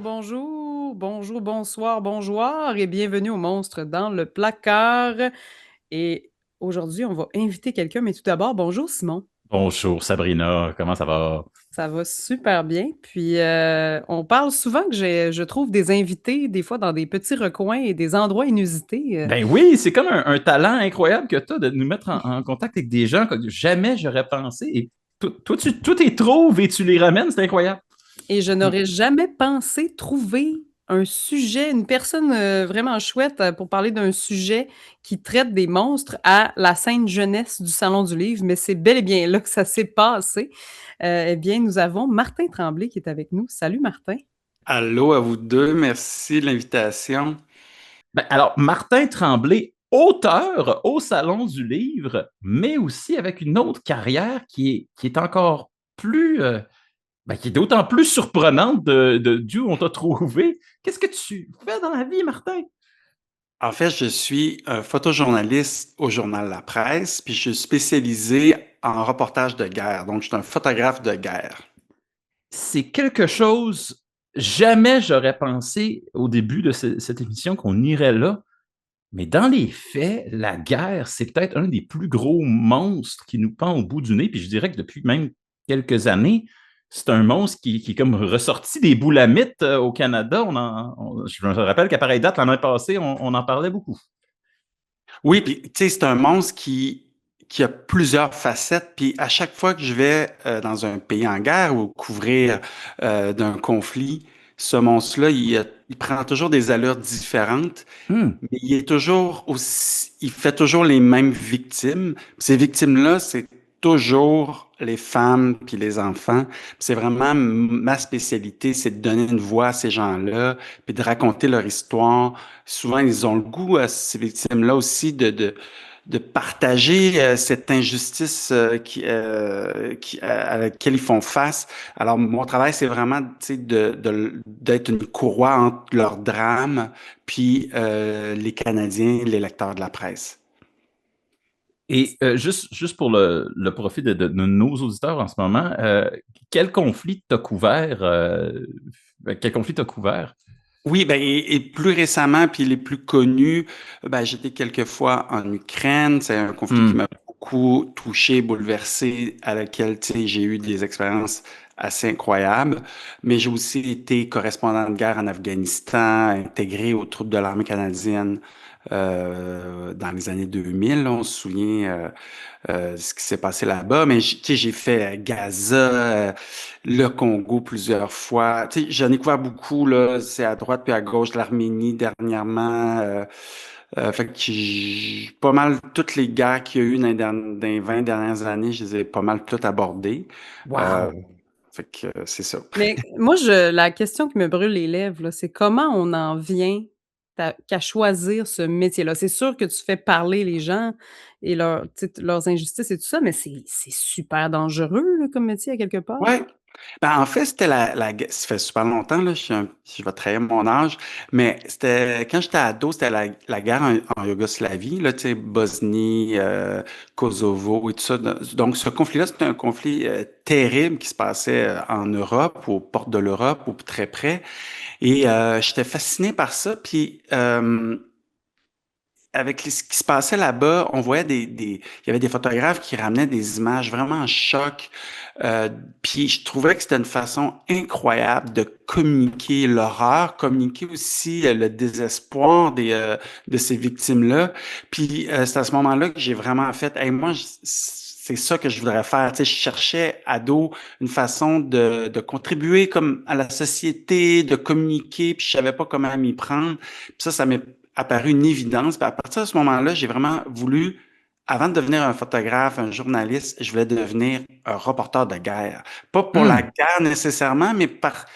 bonjour, bonsoir, bonjour et bienvenue au Monstre dans le placard. Et aujourd'hui, on va inviter quelqu'un, mais tout d'abord, bonjour Simon. Bonjour Sabrina, comment ça va? Ça va super bien. Puis, on parle souvent que je trouve des invités, des fois dans des petits recoins et des endroits inusités. Ben oui, c'est comme un talent incroyable que tu as de nous mettre en contact avec des gens que jamais j'aurais pensé. Et toi, tu les trouves et tu les ramènes, c'est incroyable. Et je n'aurais jamais pensé trouver un sujet, une personne vraiment chouette pour parler d'un sujet qui traite des monstres à la Sainte Jeunesse du Salon du Livre, mais c'est bel et bien là que ça s'est passé. Eh bien, nous avons Martin Tremblay qui est avec nous. Salut Martin. Allô à vous deux, merci de l'invitation. Ben, alors, Martin Tremblay, auteur au Salon du Livre, mais aussi avec une autre carrière qui est encore plus, qui est d'autant plus surprenante d'où on t'a trouvé. Qu'est-ce que tu fais dans la vie, Martin? En fait, je suis un photojournaliste au journal La Presse, puis je suis spécialisé en reportage de guerre. Donc, je suis un photographe de guerre. C'est quelque chose, jamais j'aurais pensé au début de cette émission qu'on irait là, mais dans les faits, la guerre, c'est peut-être un des plus gros monstres qui nous pend au bout du nez, puis je dirais que depuis même quelques années, c'est un monstre qui est comme ressorti des boulamites au Canada. Je me rappelle qu'à pareille date, l'année passée, on en parlait beaucoup. Oui, puis tu sais, c'est un monstre qui a plusieurs facettes, puis à chaque fois que je vais dans un pays en guerre ou couvrir d'un conflit, ce monstre-là, il prend toujours des allures différentes. Hmm. Mais il est toujours aussi, il fait toujours les mêmes victimes. Ces victimes-là, c'est toujours les femmes puis les enfants. C'est vraiment ma spécialité, c'est de donner une voix à ces gens-là, puis de raconter leur histoire. Souvent, ils ont le goût à ces victimes-là aussi de partager cette injustice à laquelle ils font face. Alors, mon travail, c'est vraiment, tu sais, d'être une courroie entre leur drame puis les Canadiens, les lecteurs de la presse. Et juste pour le profit de nos auditeurs en ce moment, quel conflit t'as couvert? Quel conflit t'as couvert? Oui, ben, et plus récemment, puis les plus connus, ben, j'étais quelques fois en Ukraine. C'est un conflit qui Hmm. m'a beaucoup touché, bouleversé, à laquelle, tu sais, j'ai eu des expériences assez incroyables. Mais j'ai aussi été correspondant de guerre en Afghanistan, intégré aux troupes de l'armée canadienne dans les années 2000. Là, on se souvient ce qui s'est passé là-bas. Mais tu sais, j'ai fait Gaza, le Congo plusieurs fois. Tu sais, j'en ai couvert beaucoup, là. C'est à droite puis à gauche, l'Arménie dernièrement. Fait que pas mal toutes les guerres qu'il y a eu dans les 20 dernières années, je les ai pas mal toutes abordées. Euh, Wow! fait que c'est ça. Mais moi, la question qui me brûle les lèvres, là, c'est comment on en vient qu'à choisir ce métier-là. C'est sûr que tu fais parler les gens et leurs injustices et tout ça, mais c'est super dangereux là, comme métier à quelque part. Ouais. Ben, en fait, c'était ça fait super longtemps, là, je vais trahir mon âge, mais c'était, quand j'étais ado, c'était la guerre en Yougoslavie, là, tu sais, Bosnie, Kosovo et tout ça. Donc, ce conflit-là, c'était un conflit terrible qui se passait en Europe, aux portes de l'Europe, ou très près. Et j'étais fasciné par ça. Puis, avec ce qui se passait là-bas, on voyait il y avait des photographes qui ramenaient des images vraiment en choc. Euh, Puis je trouvais que c'était une façon incroyable de communiquer l'horreur, communiquer aussi le désespoir de ces victimes-là. Puis c'est à ce moment-là que j'ai vraiment fait, hey, moi, c'est ça que je voudrais faire. Tu sais, je cherchais ado une façon de contribuer comme à la société, de communiquer, puis je savais pas comment m'y prendre. Puis ça m'est apparu une évidence. Puis à partir de ce moment-là, j'ai vraiment voulu, avant de devenir un photographe, un journaliste, je voulais devenir un reporter de guerre. Pas pour la Hmm. guerre nécessairement, mais par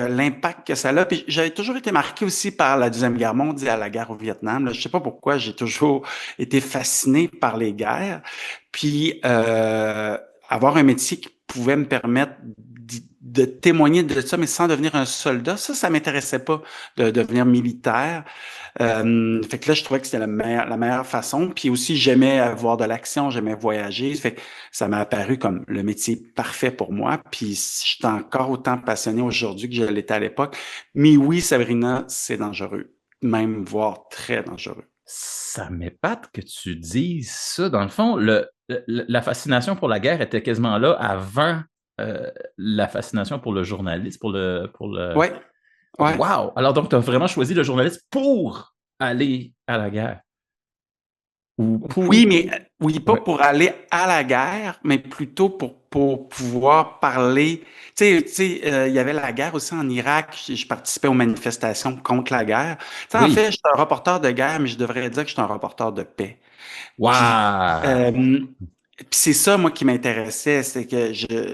l'impact que ça a. Puis j'avais toujours été marqué aussi par la Deuxième Guerre mondiale, la guerre au Vietnam. Là. Je sais pas pourquoi, j'ai toujours été fasciné par les guerres. Puis avoir un métier qui pouvait me permettre de témoigner de ça, mais sans devenir un soldat. Ça m'intéressait pas de devenir militaire. Fait que là, je trouvais que c'était la meilleure façon. Puis aussi, j'aimais avoir de l'action, j'aimais voyager. Fait que ça m'a apparu comme le métier parfait pour moi. Puis je suis encore autant passionné aujourd'hui que je l'étais à l'époque. Mais oui, Sabrina, c'est dangereux, même voire très dangereux. Ça m'épate que tu dises ça. Dans le fond, la fascination pour la guerre était quasiment là avant la fascination pour le journalisme, pour le... Ouais, ouais. Wow! Alors donc, tu as vraiment choisi le journalisme pour aller à la guerre. Ou Oui, pour... mais oui, pas Ouais. pour aller à la guerre, mais plutôt pour pouvoir parler. Il y avait la guerre aussi en Irak. Je participais aux manifestations contre la guerre. Tu sais, en fait, Oui. je suis un reporter de guerre, mais je devrais dire que je suis un reporter de paix. Puis, Wow! puis c'est ça, moi, qui m'intéressait, c'est que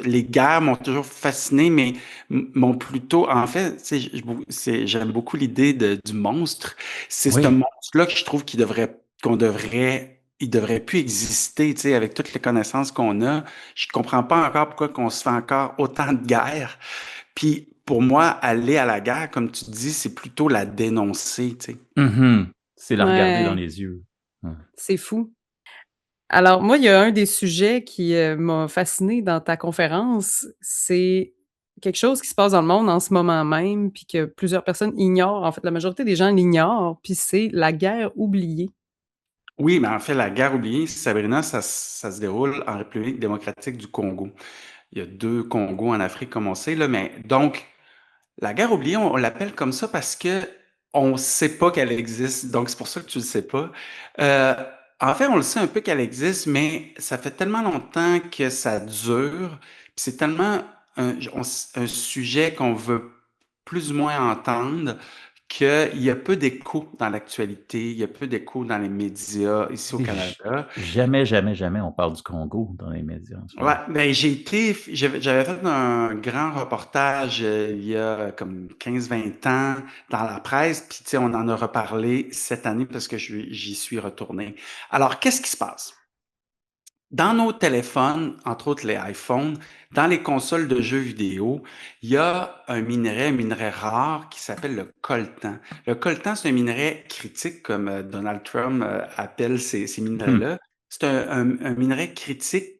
les guerres m'ont toujours fasciné, mais m'ont plutôt, en fait, tu sais, j'aime beaucoup l'idée du monstre. C'est ce Oui. monstre-là que je trouve il devrait plus exister, tu sais, avec toutes les connaissances qu'on a. Je comprends pas encore pourquoi qu'on se fait encore autant de guerres. Puis, pour moi, aller à la guerre, comme tu dis, c'est plutôt la dénoncer, tu sais. Mhm. C'est la regarder dans Ouais, les yeux. Ouais. c'est fou. Alors moi, il y a un des sujets qui, m'a fascinée dans ta conférence, c'est quelque chose qui se passe dans le monde en ce moment même, puis que plusieurs personnes ignorent. En fait, la majorité des gens l'ignorent, puis c'est la guerre oubliée. Oui, mais en fait, la guerre oubliée, Sabrina, ça se déroule en République démocratique du Congo. Il y a deux Congos en Afrique, comme on sait, là, mais donc, la guerre oubliée, on l'appelle comme ça parce que on sait pas qu'elle existe, donc c'est pour ça que tu le sais pas. Euh, En fait, on le sait un peu qu'elle existe, mais ça fait tellement longtemps que ça dure, puis c'est tellement un sujet qu'on veut plus ou moins entendre qu'il y a peu d'écho dans l'actualité, il y a peu d'écho dans les médias ici au Et Canada. jamais, jamais, jamais on parle du Congo dans les médias en ce Ouais, moment. ben j'avais fait un grand reportage il y a comme 15-20 ans dans la presse, puis tu sais, on en a reparlé cette année parce que j'y suis retourné. Alors, qu'est-ce qui se passe? Dans nos téléphones, entre autres les iPhones, dans les consoles de jeux vidéo, il y a un minerai rare qui s'appelle le coltan. Le coltan, c'est un minerai critique, comme Donald Trump appelle ces Hmm. minerais-là. C'est un minerai critique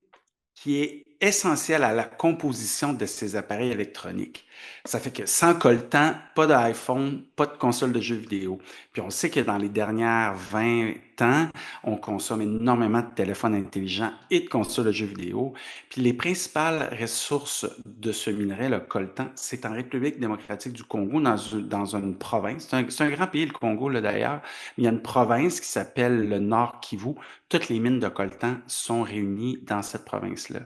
qui est essentiel à la composition de ces appareils électroniques. Ça fait que sans coltan, pas d'iPhone, pas de console de jeux vidéo. Puis on sait que dans les dernières 20 ans, on consomme énormément de téléphones intelligents et de consoles de jeux vidéo. Puis les principales ressources de ce minerai, le coltan, c'est en République démocratique du Congo, dans une province. C'est un grand pays, le Congo, là, d'ailleurs. Il y a une province qui s'appelle le Nord Kivu. Toutes les mines de coltan sont réunies dans cette province-là.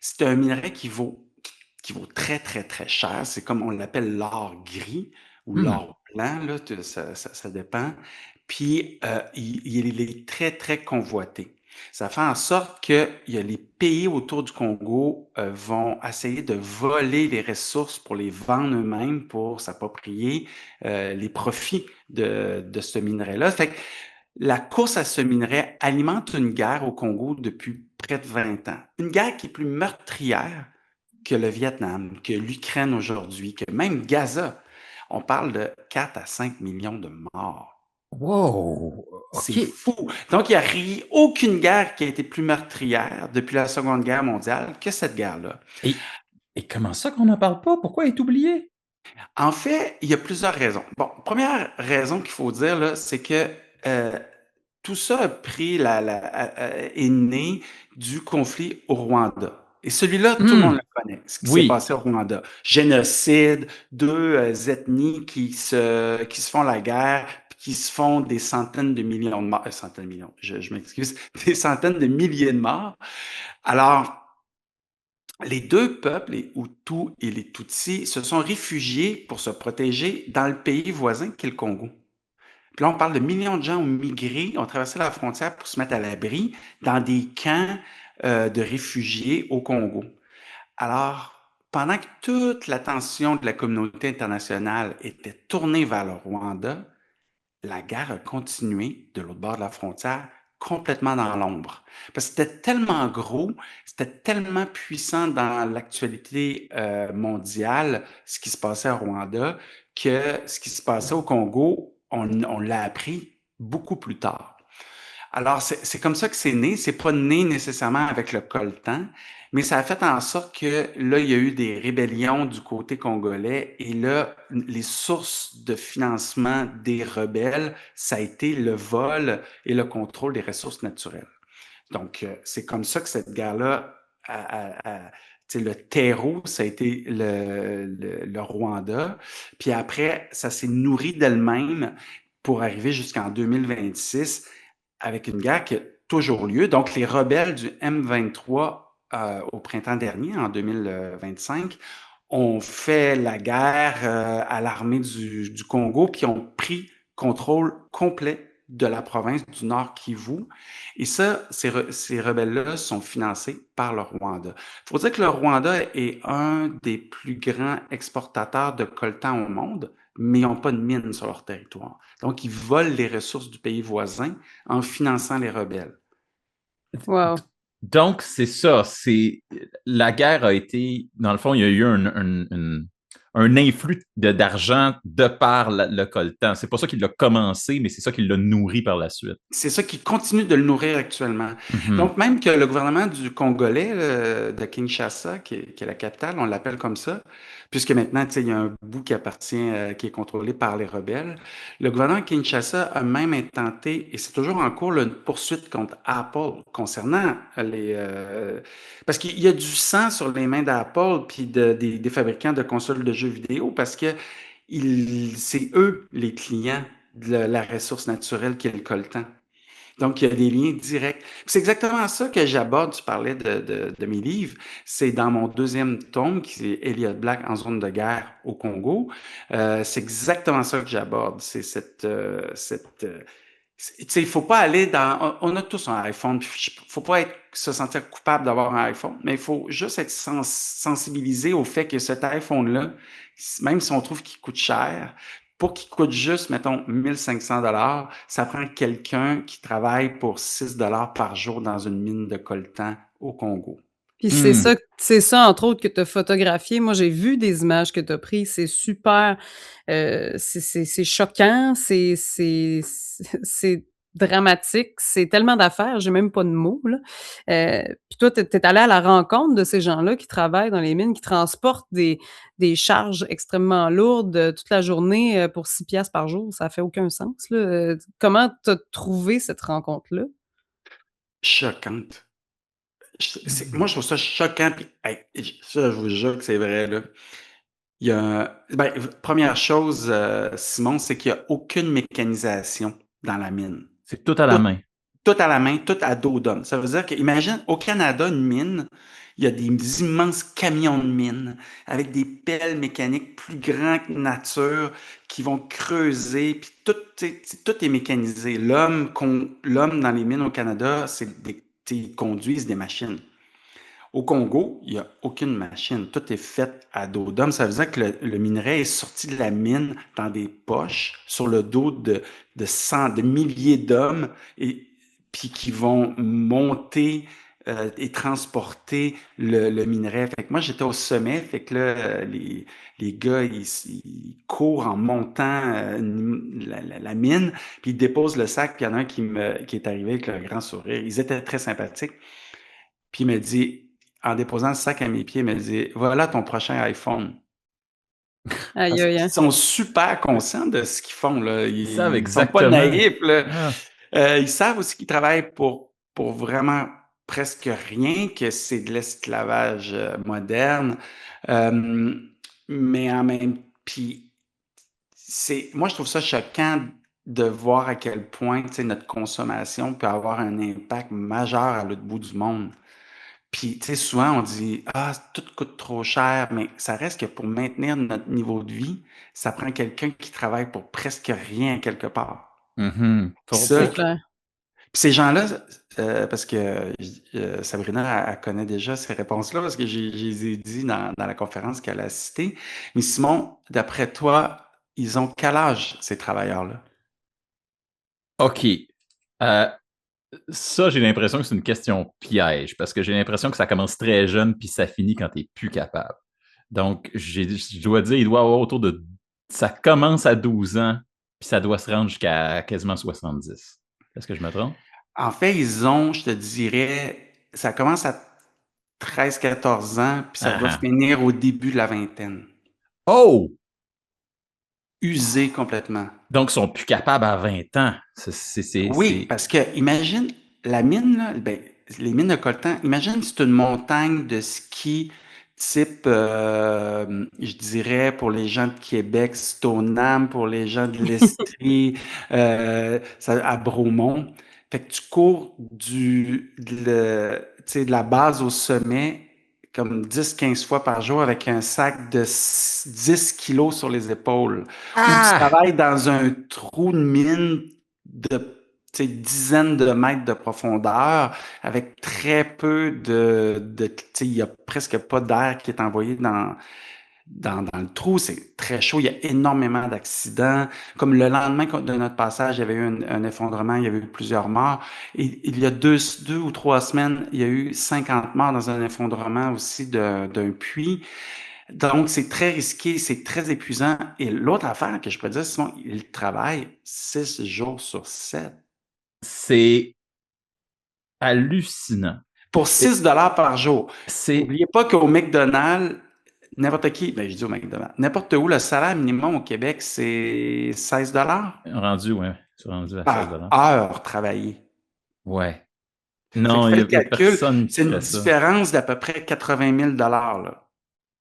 C'est un minerai qui vaut très, très, très cher. C'est comme on l'appelle l'or gris ou Hmm. l'or blanc, là, ça dépend. Puis, il est très, très convoité. Ça fait en sorte que il y a les pays autour du Congo vont essayer de voler les ressources pour les vendre eux-mêmes, pour s'approprier les profits de ce minerai-là. Fait que la course à ce minerai alimente une guerre au Congo depuis près de 20 ans. Une guerre qui est plus meurtrière que le Vietnam, que l'Ukraine aujourd'hui, que même Gaza. On parle de 4 à 5 millions de morts. Wow! C'est OK. fou. Donc, il n'y a aucune guerre qui a été plus meurtrière depuis la Seconde Guerre mondiale que cette guerre-là. Et, et comment ça qu'on n'en parle pas? Pourquoi elle est oubliée? En fait, il y a plusieurs raisons. Bon, première raison qu'il faut dire, là, c'est que euh, tout ça a pris est né du conflit au Rwanda. Et celui-là, tout le monde Hmm. le connaît, ce qui s'est Oui. passé au Rwanda. Génocide, deux ethnies qui se font la guerre, puis qui se font des centaines de millions de morts, centaines de millions, je m'excuse, des centaines de milliers de morts. Alors, les deux peuples, les Hutus et les Tutsis, se sont réfugiés pour se protéger dans le pays voisin qui est le Congo. Puis là, on parle de millions de gens ont migré, ont traversé la frontière pour se mettre à l'abri dans des camps de réfugiés au Congo. Alors, pendant que toute l'attention de la communauté internationale était tournée vers le Rwanda, la guerre a continué de l'autre bord de la frontière complètement dans l'ombre. Parce que c'était tellement gros, c'était tellement puissant dans l'actualité mondiale, ce qui se passait au Rwanda, que ce qui se passait au Congo, on l'a appris beaucoup plus tard. Alors, c'est comme ça que c'est né. C'est pas né nécessairement avec le coltan, mais ça a fait en sorte que là, il y a eu des rébellions du côté congolais et là, les sources de financement des rebelles, ça a été le vol et le contrôle des ressources naturelles. Donc, c'est comme ça que cette guerre-là, le terreau, ça a été le Rwanda. Puis après, ça s'est nourri d'elle-même pour arriver jusqu'en 2026 avec une guerre qui a toujours lieu. Donc, les rebelles du M23 au printemps dernier, en 2025, ont fait la guerre à l'armée du Congo, puis ont pris contrôle complet de la province du Nord Kivu. Et ça, ces rebelles-là sont financés par le Rwanda. Il faut dire que le Rwanda est un des plus grands exportateurs de coltan au monde, mais ils n'ont pas de mines sur leur territoire. Donc, ils volent les ressources du pays voisin en finançant les rebelles. Wow. Donc, c'est ça. La guerre a été, dans le fond, il y a eu un influx d'argent de par le coltan. C'est pas ça qui l'a commencé, mais c'est ça qui l'a nourri par la suite. C'est ça qui continue de le nourrir actuellement. Mhm. Donc, même que le gouvernement du Congolais, de Kinshasa, qui est la capitale, on l'appelle comme ça, puisque maintenant, tu sais, il y a un bout qui appartient, qui est contrôlé par les rebelles. Le gouvernement de Kinshasa a même intenté, et c'est toujours en cours, là, une poursuite contre Apple concernant parce qu'il y a du sang sur les mains d'Apple puis des fabricants de consoles de jeux vidéo parce que c'est eux les clients de la ressource naturelle qui est le coltan. Donc, il y a des liens directs. C'est exactement ça que j'aborde. Tu parlais de mes livres. C'est dans mon deuxième tome, qui est Elliot Black en zone de guerre au Congo. C'est exactement ça que j'aborde. C'est tu sais, il faut pas aller dans. On a tous un iPhone. Faut pas se sentir coupable d'avoir un iPhone, mais il faut juste être sensibilisé au fait que cet iPhone-là, même si on trouve qu'il coûte cher, pour qu'il coûte juste, mettons, 1 500 $, ça prend quelqu'un qui travaille pour 6 $ par jour dans une mine de coltan au Congo. Puis c'est ça, entre autres, que tu as photographié. Moi, j'ai vu des images que tu as prises. C'est super. C'est choquant. C'est dramatique. C'est tellement d'affaires. J'ai même pas de mots, là. Puis toi, tu es allé à la rencontre de ces gens-là qui travaillent dans les mines, qui transportent des charges extrêmement lourdes toute la journée pour 6 piastres par jour. Ça fait aucun sens, là. Comment tu as trouvé cette rencontre-là? Choquante. Moi, je trouve ça choquant. Puis, hey, ça, je vous jure que c'est vrai, là. Il y a, ben, première chose, Simon, c'est qu'il n'y a aucune mécanisation dans la mine. C'est tout à la Tout, main. tout à la main, tout à dos d'homme. Ça veut dire que, imagine, au Canada, une mine, il y a des immenses camions de mine avec des pelles mécaniques plus grands que nature qui vont creuser, puis tout est mécanisé. L'homme dans les mines au Canada, ils conduisent des machines. Au Congo, il n'y a aucune machine. Tout est fait à dos d'homme. Ça veut dire que le minerai est sorti de la mine dans des poches sur le dos de milliers d'hommes et puis qui vont monter et transporter le minerai. Fait que moi, j'étais au sommet. Fait que là, les gars, ils courent en montant la mine, puis ils déposent le sac. Puis il y en a un qui est arrivé avec le grand sourire. Ils étaient très sympathiques. Puis il me dit, en déposant le sac à mes pieds, il me dit, voilà ton prochain iPhone. Aïe, Parce aïe, qu'ils hein. sont super conscients de ce qu'ils font, là. Ils savent Ils sont pas exactement. naïfs, là. Ah. Ils savent aussi qu'ils travaillent pour vraiment presque rien, que c'est de l'esclavage moderne. Euh, mais en même, puis moi je trouve ça choquant de voir à quel point, tu sais, notre consommation peut avoir un impact majeur à l'autre bout du monde. Puis, tu sais, souvent, on dit, ah, tout coûte trop cher, mais ça reste que pour maintenir notre niveau de vie, ça prend quelqu'un qui travaille pour presque rien quelque part. Mhm. Puis C'est ça, puis clair. ces gens-là, parce que Sabrina, elle connaît déjà ces réponses-là, parce que je les ai dit dans la conférence qu'elle a citée. Mais Simon, d'après toi, ils ont quel âge, ces travailleurs-là? OK. Euh, Ça, j'ai l'impression que c'est une question piège, parce que j'ai l'impression que ça commence très jeune, puis ça finit quand tu n'es plus capable. Donc, je dois dire, il doit avoir autour de... Ça commence à 12 ans, puis ça doit se rendre jusqu'à quasiment 70. Est-ce que je me trompe? En fait, je te dirais, ça commence à 13, 14 ans, puis ça Ah doit ah. finir au début de la vingtaine. Oh! Usé complètement. Donc, ils sont plus capables à 20 ans. Oui, parce que imagine la mine, là, ben, les mines de coltan, imagine c'est une montagne de ski type, je dirais, pour les gens de Québec, Stoneham, pour les gens de l'Estrie, à Bromont. Fait que tu cours tu sais, de la base au sommet comme 10, 15 fois par jour avec un sac de 10 kilos sur les épaules, ou tu Ah! travailles dans un trou de mine de tu sais, dizaines de mètres de profondeur, avec très peu tu sais, il y a presque pas d'air qui est envoyé dans le trou. C'est très chaud. Il y a énormément d'accidents. Comme le lendemain de notre passage, il y avait eu un effondrement, il y avait eu plusieurs morts. Et il y a 2 ou 3 semaines, il y a eu 50 morts dans un effondrement aussi d'un puits. Donc, c'est très risqué, c'est très épuisant. Et l'autre affaire que je pourrais dire, sinon, il travaille 6 jours sur 7. C'est hallucinant. Pour Et 6 $ par jour. c'est N'oubliez pas qu'au McDonald's, n'importe qui, ben je dis au McDonald's, n'importe où, le salaire minimum au Québec, c'est 16 $ rendu, ouais, c'est rendu à 16 par heure travaillée. Ouais. Fait que Non, fais le il y a calcul, personne qui c'est une ferait ça. différence d'à peu près 80 000 $ là.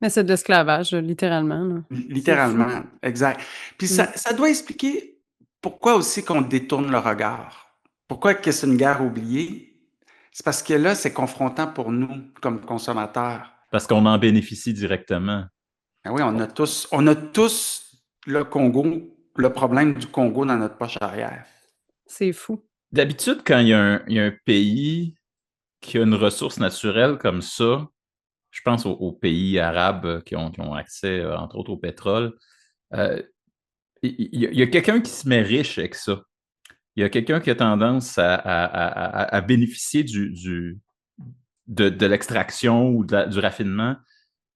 Mais c'est de l'esclavage, littéralement, là. C'est fou. Littéralement, exact. Puis Mmh. ça doit expliquer pourquoi aussi qu'on détourne le regard. Pourquoi que c'est une guerre oubliée? C'est parce que là, c'est confrontant pour nous comme consommateurs. Parce qu'on en bénéficie directement. Ah oui, on a tous le Congo, le problème du Congo dans notre poche arrière. C'est fou. D'habitude, quand il y a un pays qui a une ressource naturelle comme ça, je pense aux pays arabes qui ont accès, entre autres, au pétrole, euh, il y a quelqu'un qui se met riche avec ça. Il y a quelqu'un qui a tendance à bénéficier de l'extraction ou du raffinement.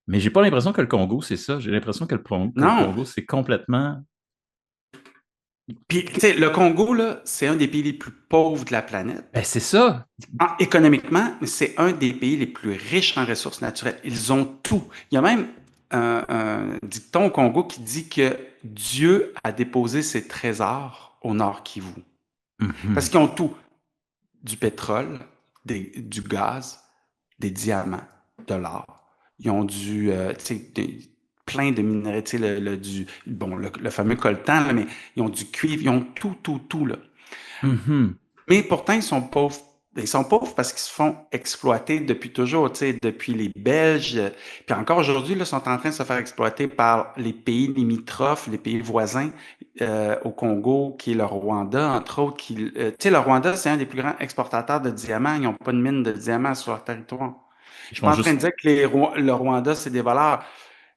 Mais j'ai pas l'impression que le Congo, c'est ça. J'ai l'impression que le Non. Congo, c'est complètement... Puis, tu sais, le Congo, là, c'est un des pays les plus pauvres de la planète. Ben, c'est ça. Économiquement, c'est un des pays les plus riches en ressources naturelles. Ils ont tout. Il y a même un dicton au Congo qui dit que Dieu a déposé ses trésors au Nord Kivu. Parce Mhm. qu'ils ont tout. Du pétrole, du gaz, des diamants, de l'or. Ils ont tu sais, plein de minerais, tu sais, le fameux coltan, là, mais ils ont du cuivre, ils ont tout, tout, tout, là. Mhm. Mais pourtant, ils sont pauvres. Ils sont pauvres parce qu'ils se font exploiter depuis toujours, tu sais, depuis les Belges. Puis encore aujourd'hui, là, ils sont en train de se faire exploiter par les pays limitrophes, les pays voisins au Congo, qui est le Rwanda, entre autres. Tu sais, le Rwanda, c'est un des plus grands exportateurs de diamants. Ils n'ont pas de mine de diamants sur leur territoire. Ils Je suis font pas en train de juste... dire que le Rwanda, c'est des voleurs.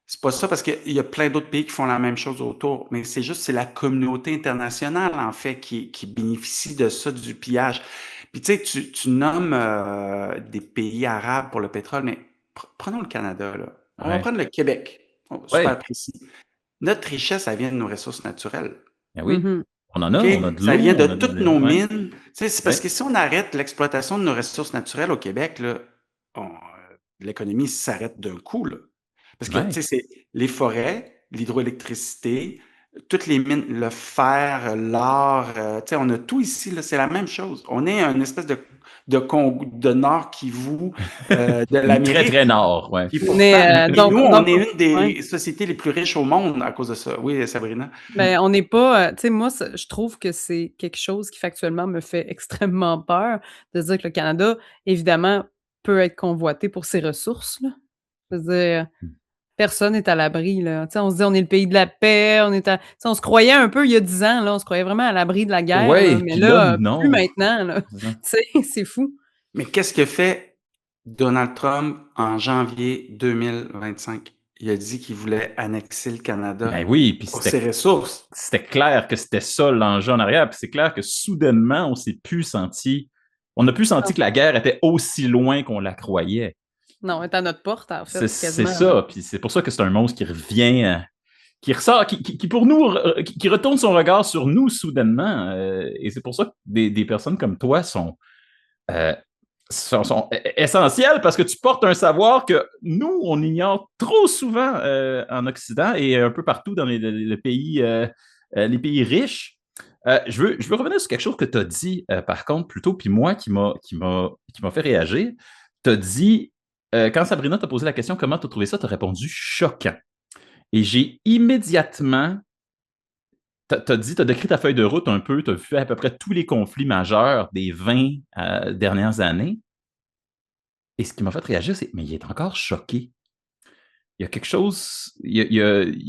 C'est pas ça parce qu'il y a plein d'autres pays qui font la même chose autour, mais c'est la communauté internationale, en fait, qui bénéficie de ça, du pillage. Puis tu sais, tu nommes des pays arabes pour le pétrole, mais prenons le Canada, là. On va Ouais. prendre le Québec. Oh, super Ouais. précis. Notre richesse, ça vient de nos ressources naturelles. Ben oui. Mmh. OK? On a de Ça l'eau, vient de on a toutes de... nos Ouais. mines. Tu sais, c'est parce Ouais. que si on arrête l'exploitation de nos ressources naturelles au Québec, là, l'économie s'arrête d'un coup, là. Parce que, tu Ouais. sais, c'est les forêts, l'hydroélectricité, toutes les mines, le fer, l'or, tu sais, on a tout ici, là, c'est la même chose. On est une espèce de Congo, de Nord Kivu, de Très, très l'Amérique. nord, ouais. Puis Mais, pourtant, et nous, on donc est une ouais. des sociétés les plus riches au monde à cause de ça. Oui, Sabrina? Ben, on n'est pas, tu sais, moi, ça je trouve que c'est quelque chose qui factuellement me fait extrêmement peur, de dire que le Canada, évidemment, peut être convoité pour ses ressources, là. Je veux dire, personne n'est à l'abri, là. Tu sais, on se dit: «On est le pays de la paix», tu sais, on se croyait un peu il y a 10 ans, là, on se croyait vraiment à l'abri de la guerre, là, Ouais, mais puis là, là, plus non. maintenant, là. C'est ça. Tu sais, c'est fou. Mais qu'est-ce que fait Donald Trump en janvier 2025? Il a dit qu'il voulait annexer le Ben Canada oui, puis pour ses ressources. c'était clair que c'était ça l'enjeu en arrière. Puis c'est clair que soudainement, on s'est plus senti On n'a plus senti que la guerre était aussi loin qu'on la croyait. Non, elle est à notre porte, en fait, C'est quasiment, là. ça, puis c'est pour ça que c'est un monstre qui revient, qui ressort, qui pour nous, qui retourne son regard sur nous soudainement. Et c'est pour ça que des personnes comme toi euh, sont essentielles parce que tu portes un savoir que nous, on ignore trop souvent en Occident et un peu partout dans les pays riches. Je veux revenir sur quelque chose que tu as dit, par contre, plus tôt, puis moi, qui m'a fait réagir. Tu as dit, quand Sabrina t'a posé la question, comment tu as trouvé ça, tu as répondu choquant. Et j'ai immédiatement, tu as décrit ta feuille de route un peu, tu as vu à peu près tous les conflits majeurs des 20 dernières années. Et ce qui m'a fait réagir, c'est, mais il est encore choqué. Il y a quelque chose, il y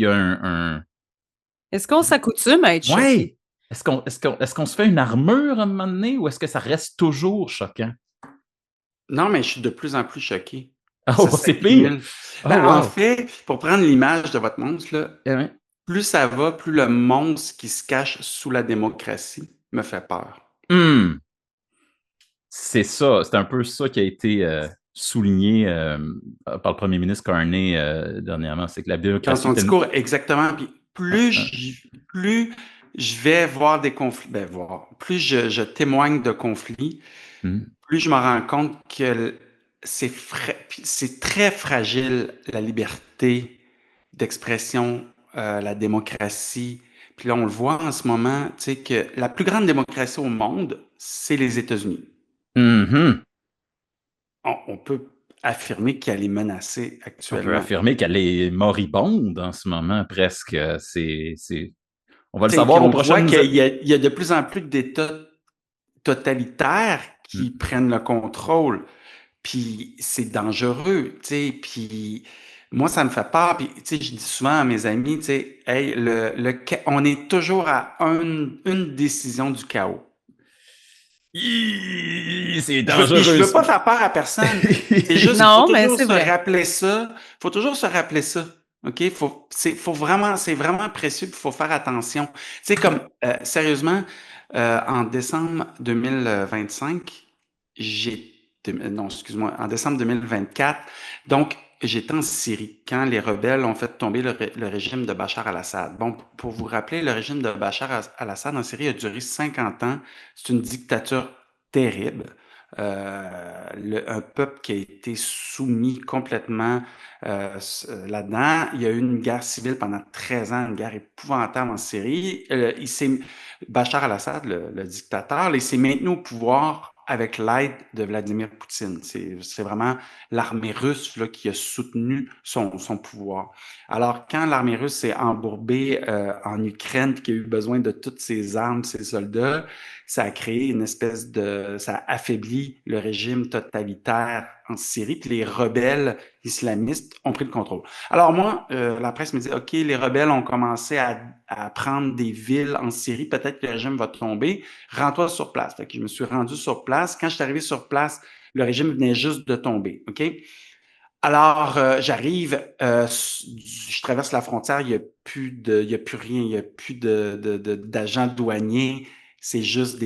a Est-ce qu'on s'accoutume à être choqué? ouais! Est-ce qu'on se fait une armure à un moment donné ou est-ce que ça reste toujours choquant? Non, mais je suis de plus en plus choqué. Ça Oh, c'est pire! s'accumule. Oh, Ben, en wow! fait, pour prendre l'image de votre monstre, là, Ouais. plus ça va, plus le monstre qui se cache sous la démocratie me fait peur. Hmm. C'est ça, c'est un peu ça qui a été souligné par le premier ministre Carney dernièrement, c'est que la Dans démocratie son est une... discours, exactement. Puis plus je vais voir des conflits, ben voir, plus je témoigne de conflits, Hmm. plus je me rends compte que c'est très fragile, la liberté d'expression, la démocratie. Puis là, on le voit en ce moment, tu sais, que la plus grande démocratie au monde, c'est les États-Unis. Mhm. On peut affirmer qu'elle est menacée On peut actuellement. affirmer qu'elle est moribonde en ce moment, presque. On va le Tu sais, puis savoir aux on voit prochaines... qu'il y a de plus en plus d'États totalitaires qui Hmm. prennent le contrôle. Puis c'est dangereux, tu sais. Puis moi, ça me fait peur. Puis, tu sais, je dis souvent à mes amis, tu sais, hey, on est toujours à une décision du chaos. C'est Puis je dangereux, veux ça. pas faire peur à personne. C'est juste, faut Non, mais toujours c'est se vrai. rappeler ça. Faut toujours se rappeler ça. OK? Faut vraiment, c'est vraiment précieux, il faut faire attention. Tu sais, comme, sérieusement, en décembre 2025, non, excuse-moi, en décembre 2024, donc, j'étais en Syrie quand les rebelles ont fait tomber le régime de Bachar al-Assad. Bon, pour vous rappeler, le régime de Bachar al-Assad en Syrie a duré 50 ans. C'est une dictature terrible. Un peuple qui a été soumis complètement là-dedans. Il y a eu une guerre civile pendant 13 ans, une guerre épouvantable en Syrie. Bachar al-Assad, le dictateur, il s'est maintenu au pouvoir avec l'aide de Vladimir Poutine. C'est vraiment l'armée russe là, qui a soutenu son pouvoir. Alors, quand l'armée russe s'est embourbée en Ukraine, qui a eu besoin de toutes ses armes, ses soldats, ça a créé une espèce de... ça a affaibli le régime totalitaire en Syrie, puis les rebelles islamistes ont pris le contrôle. Alors moi, la presse me dit, OK, les rebelles ont commencé à prendre des villes en Syrie, peut-être que le régime va tomber, rends-toi sur place. Fait que je me suis rendu sur place. Quand je suis arrivé sur place, le régime venait juste de tomber, OK? Alors, j'arrive, je traverse la frontière, il y a plus rien, il y a plus d'agents douaniers, c'est juste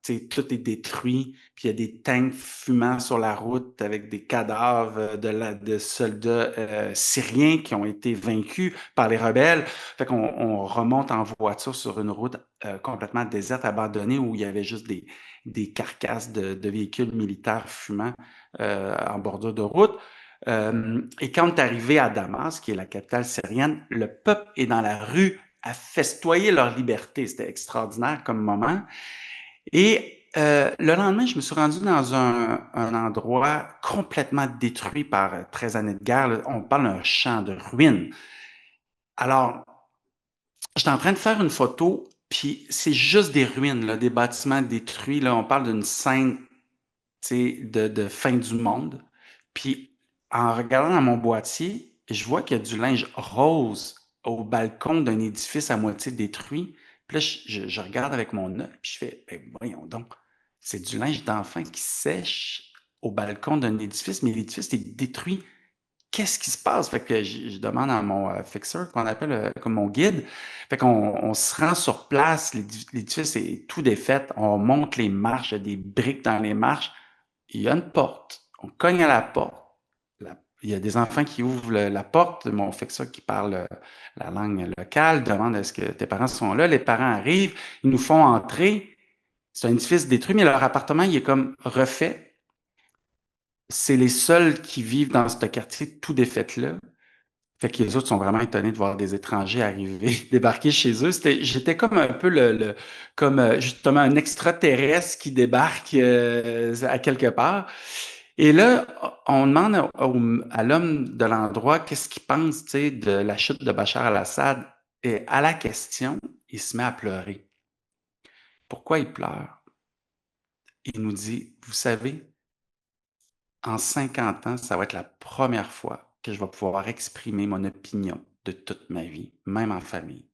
tu sais, tout est détruit, puis il y a des tanks fumants sur la route avec des cadavres de soldats syriens qui ont été vaincus par les rebelles. Fait qu'on remonte en voiture sur une route complètement déserte, abandonnée, où il y avait juste des carcasses de véhicules militaires fumants en bordure de route. Et quand on est arrivé à Damas, qui est la capitale syrienne, le peuple est dans la rue à festoyer leur liberté. C'était extraordinaire comme moment. Et le lendemain, je me suis rendu dans un endroit complètement détruit par 13 années de guerre. Là. On parle d'un champ de ruines. Alors, j'étais en train de faire une photo, puis c'est juste des ruines, là, des bâtiments détruits. Là. On parle d'une scène, tu sais, de fin du monde. Puis en regardant dans mon boîtier, je vois qu'il y a du linge rose au balcon d'un édifice à moitié détruit. Puis là, je regarde avec mon œil, puis je fais, ben voyons donc, c'est du linge d'enfant qui sèche au balcon d'un édifice, mais l'édifice est détruit. qu'est-ce qui se passe? Fait que je demande à mon fixeur, qu'on appelle comme mon guide. Fait qu'on se rend sur place, l'édifice est tout défait, on monte les marches, il y a des briques dans les marches, il y a une porte, on cogne à la porte, il y a des enfants qui ouvrent la porte, mon fixeur qui parle la langue locale demande est-ce que tes parents sont là, les parents arrivent, ils nous font entrer, c'est un édifice détruit, mais leur appartement, il est comme refait. C'est les seuls qui vivent dans ce quartier tout défait-là. Fait que les autres sont vraiment étonnés de voir des étrangers arriver, débarquer chez eux. J'étais comme un peu comme justement un extraterrestre qui débarque à quelque part. Et là, on demande à l'homme de l'endroit qu'est-ce qu'il pense, tu sais, de la chute de Bachar al-Assad. Et à la question, il se met à pleurer. Pourquoi il pleure? Il nous dit, vous savez, en 50 ans, ça va être la première fois que je vais pouvoir exprimer mon opinion de toute ma vie, même en famille.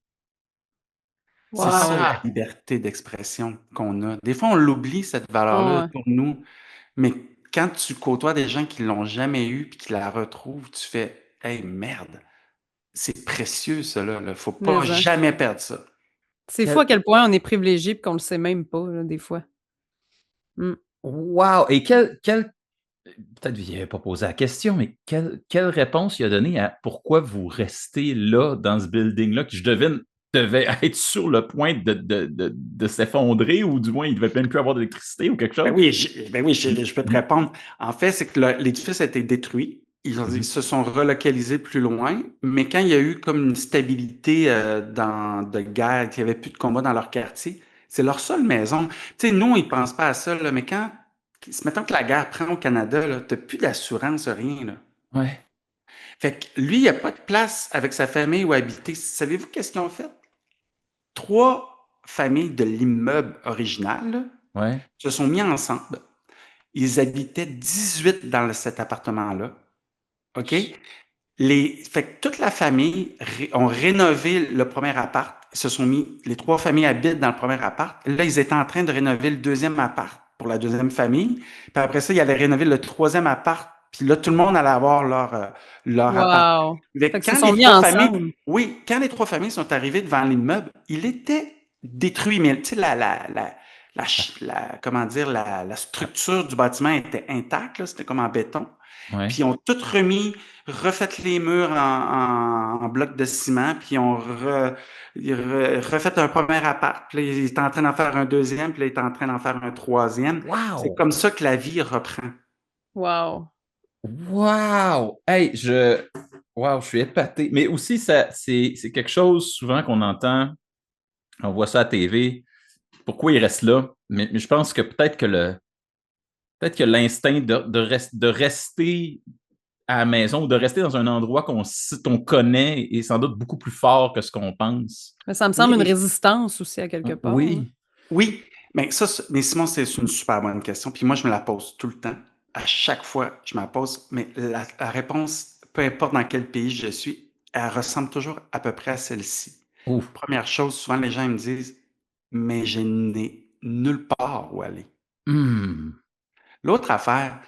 C'est ça la Wow! Ah! liberté d'expression qu'on a. Des fois, on l'oublie, cette valeur-là Ouais. pour nous, mais quand tu côtoies des gens qui l'ont jamais eu puis qui la retrouvent, tu fais Hey, merde, c'est précieux, cela. Là. Faut pas Mais hein. jamais perdre ça. C'est fou Quel à quel point on est privilégié et qu'on le sait même pas, là, des fois. Mmh. wow! Et quel peut-être vous y avez pas posé la question, mais quelle réponse il a donné à pourquoi vous restez là, dans ce building-là, qui je devine devait être sur le point de s'effondrer, ou du moins, il devait même plus avoir d'électricité ou quelque chose? Ben oui, je peux te Mmh. répondre. En fait, c'est que l'édifice a été détruit. Ils Mmh. se sont relocalisés plus loin, mais quand il y a eu comme une stabilité de guerre, qu'il n'y avait plus de combat dans leur quartier, c'est leur seule maison. Tu sais, nous, ils ne pensent pas à ça, là, mais quand, mettons que la guerre prend au Canada, tu n'as plus d'assurance, rien. Là. Ouais, Fait que lui, il n'y a pas de place avec sa famille où habiter. Savez-vous qu'est-ce qu'ils ont fait? 3 familles de l'immeuble original là, ouais. se sont mis ensemble. Ils habitaient 18 dans cet appartement-là. OK? Fait que toute la famille ont rénové le premier appart. Ils se sont mis, les 3 familles habitent dans le premier appart. Là, ils étaient en train de rénover le deuxième appart pour la deuxième famille. Puis après ça, ils allaient rénover le troisième appart. Puis là, tout le monde allait avoir leur appart. Wow! Fait Mais que se quand sont les mis 3 familles, ensemble. oui, quand les 3 familles sont arrivées devant l'immeuble, il était détruit. Mais tu sais, comment dire, la structure du bâtiment était intacte, là, c'était comme en béton. Ouais. Puis ils ont tout remis, refait les murs en blocs de ciment, puis refait un premier appart. Puis là, il est en train d'en faire un deuxième, puis là, il est en train d'en faire un troisième. C'est Wow! comme ça que la vie reprend. Wow! Wow! Hey, wow, je suis épaté. Mais aussi, c'est quelque chose souvent qu'on entend, on voit ça à TV. Pourquoi il reste là? Mais je pense que peut-être que l'instinct de rester à la maison ou de rester dans un endroit qu'on connaît est sans doute beaucoup plus fort que ce qu'on pense. Mais ça me semble une Oui, résistance aussi à quelque part, là. Oui. oui. Mais mais Simon, c'est une super bonne question. Puis moi, je me la pose tout le temps. À chaque fois, je me la pose. Mais la réponse, peu importe dans quel pays je suis, elle ressemble toujours à peu près à celle-ci. Ouf. Première chose, souvent les gens me disent, mais je n'ai nulle part où aller. Hmm. L'autre affaire,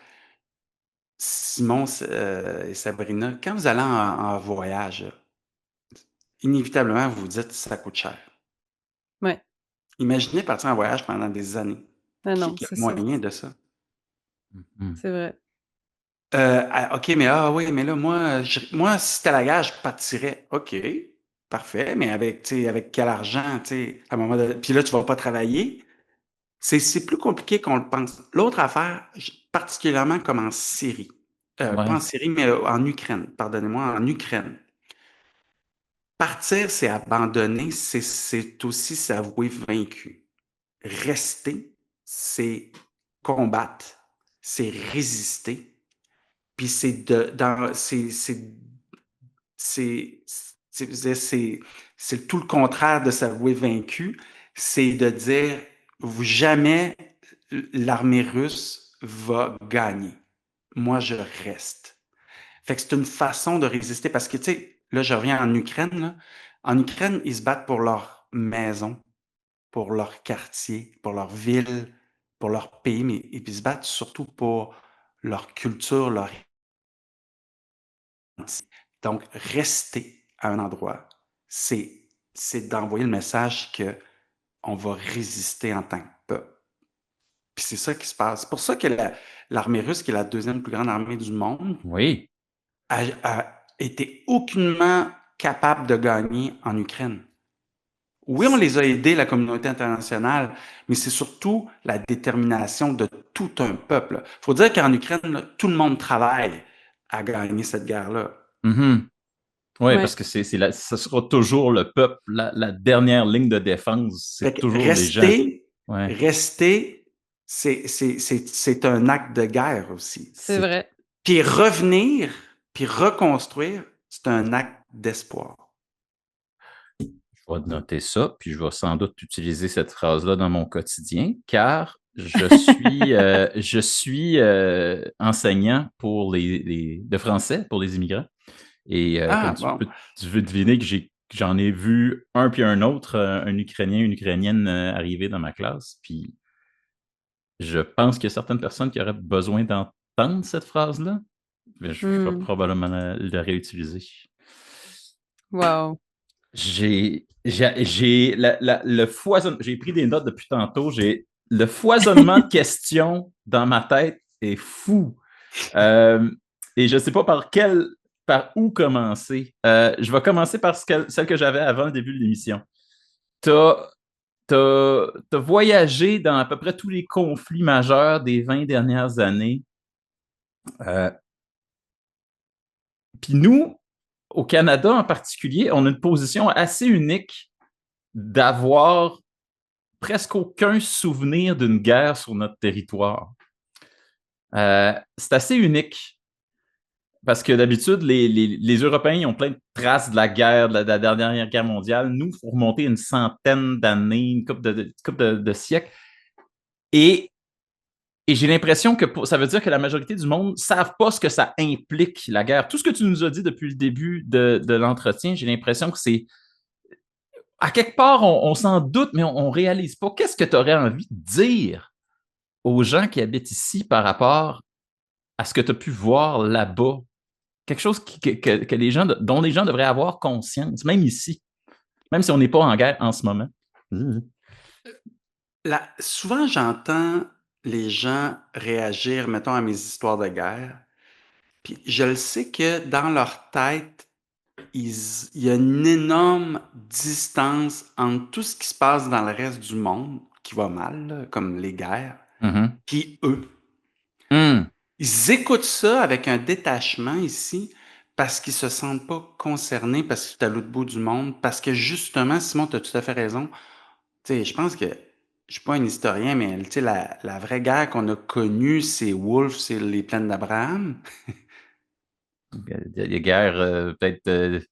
Simon et Sabrina, quand vous allez en voyage, inévitablement, vous vous dites, ça coûte cher. Ouais. Imaginez partir en voyage pendant des années. Non, non, Qui a c'est ça. moyen de ça? Hmm. C'est vrai. OK, mais oui, mais là, moi, si c'était la guerre, je partirais. OK, parfait, mais avec, tu sais, avec quel argent, tu sais, à un moment donné. Puis là, tu vas pas travailler. C'est plus compliqué qu'on le pense. L'autre affaire, particulièrement comme en Syrie, pas en Ouais. Syrie, mais en Ukraine, pardonnez-moi, en Ukraine. Partir, c'est abandonner, c'est aussi s'avouer vaincu. Rester, c'est combattre, c'est résister, puis c'est, c'est tout le contraire de s'avouer vaincu, c'est de dire jamais l'armée russe va gagner. Moi, je reste. Fait que c'est une façon de résister parce que, tu sais, là, je reviens en Ukraine, là. En Ukraine, ils se battent pour leur maison, pour leur quartier, pour leur ville, pour leur pays, mais ils se battent surtout pour leur culture, leur Donc, rester à un endroit, c'est d'envoyer le message qu'on va résister en tant que peuple. Puis c'est ça qui se passe. C'est pour ça que l'armée russe, qui est la deuxième plus grande armée du monde, Oui. a été aucunement capable de gagner en Ukraine. Oui, on les a aidés, la communauté internationale, mais c'est surtout la détermination de tout un peuple. Il faut dire qu'en Ukraine, là, tout le monde travaille à gagner cette guerre-là. Mhm. Oui, Ouais. parce que ce sera toujours le peuple, la dernière ligne de défense, Fait c'est que toujours les gens. Ouais. rester, c'est un acte de guerre aussi. C'est vrai. Puis revenir, puis reconstruire, c'est un acte d'espoir. Je vais noter ça, puis je vais sans doute utiliser cette phrase-là dans mon quotidien, car je suis enseignant pour de français pour les immigrants. Et Ah, comme bon. tu veux deviner que j'en ai vu un puis un autre, un Ukrainien, une Ukrainienne arriver dans ma classe. Puis je pense qu'il y a certaines personnes qui auraient besoin d'entendre cette phrase-là. Mais je vais probablement la réutiliser. Wow. J'ai le foisonnement. J'ai pris des notes depuis tantôt. Le foisonnement de questions dans ma tête est fou. Et je ne sais pas par où commencer. Je vais commencer par celle que j'avais avant le début de l'émission. Tu as voyagé dans à peu près tous les conflits majeurs des 20 dernières années. Puis nous, au Canada en particulier, on a une position assez unique d'avoir presque aucun souvenir d'une guerre sur notre territoire. C'est assez unique parce que d'habitude, les Européens ont plein de traces de la guerre, de la dernière guerre mondiale. Nous, il faut remonter une centaine d'années, une couple de siècles. Et j'ai l'impression que ça veut dire que la majorité du monde ne savent pas ce que ça implique, la guerre. Tout ce que tu nous as dit depuis le début de l'entretien, j'ai l'impression que c'est à quelque part, on s'en doute, mais on ne réalise pas. Qu'est-ce que tu aurais envie de dire aux gens qui habitent ici par rapport à ce que tu as pu voir là-bas? Quelque chose dont les gens devraient avoir conscience, même ici, même si on n'est pas en guerre en ce moment. Souvent, j'entends les gens réagir, mettons, à mes histoires de guerre. Puis je le sais que dans leur tête, il y a une énorme distance entre tout ce qui se passe dans le reste du monde, qui va mal, là, comme les guerres, Mhm. puis eux. Mm. Ils écoutent ça avec un détachement ici parce qu'ils se sentent pas concernés, parce que c'est à l'autre bout du monde, parce que justement, Simon, tu as tout à fait raison. Tu sais, je pense que, je suis pas un historien, mais tu sais, la vraie guerre qu'on a connue, c'est Wolfe, c'est les plaines d'Abraham. Les guerres, peut-être.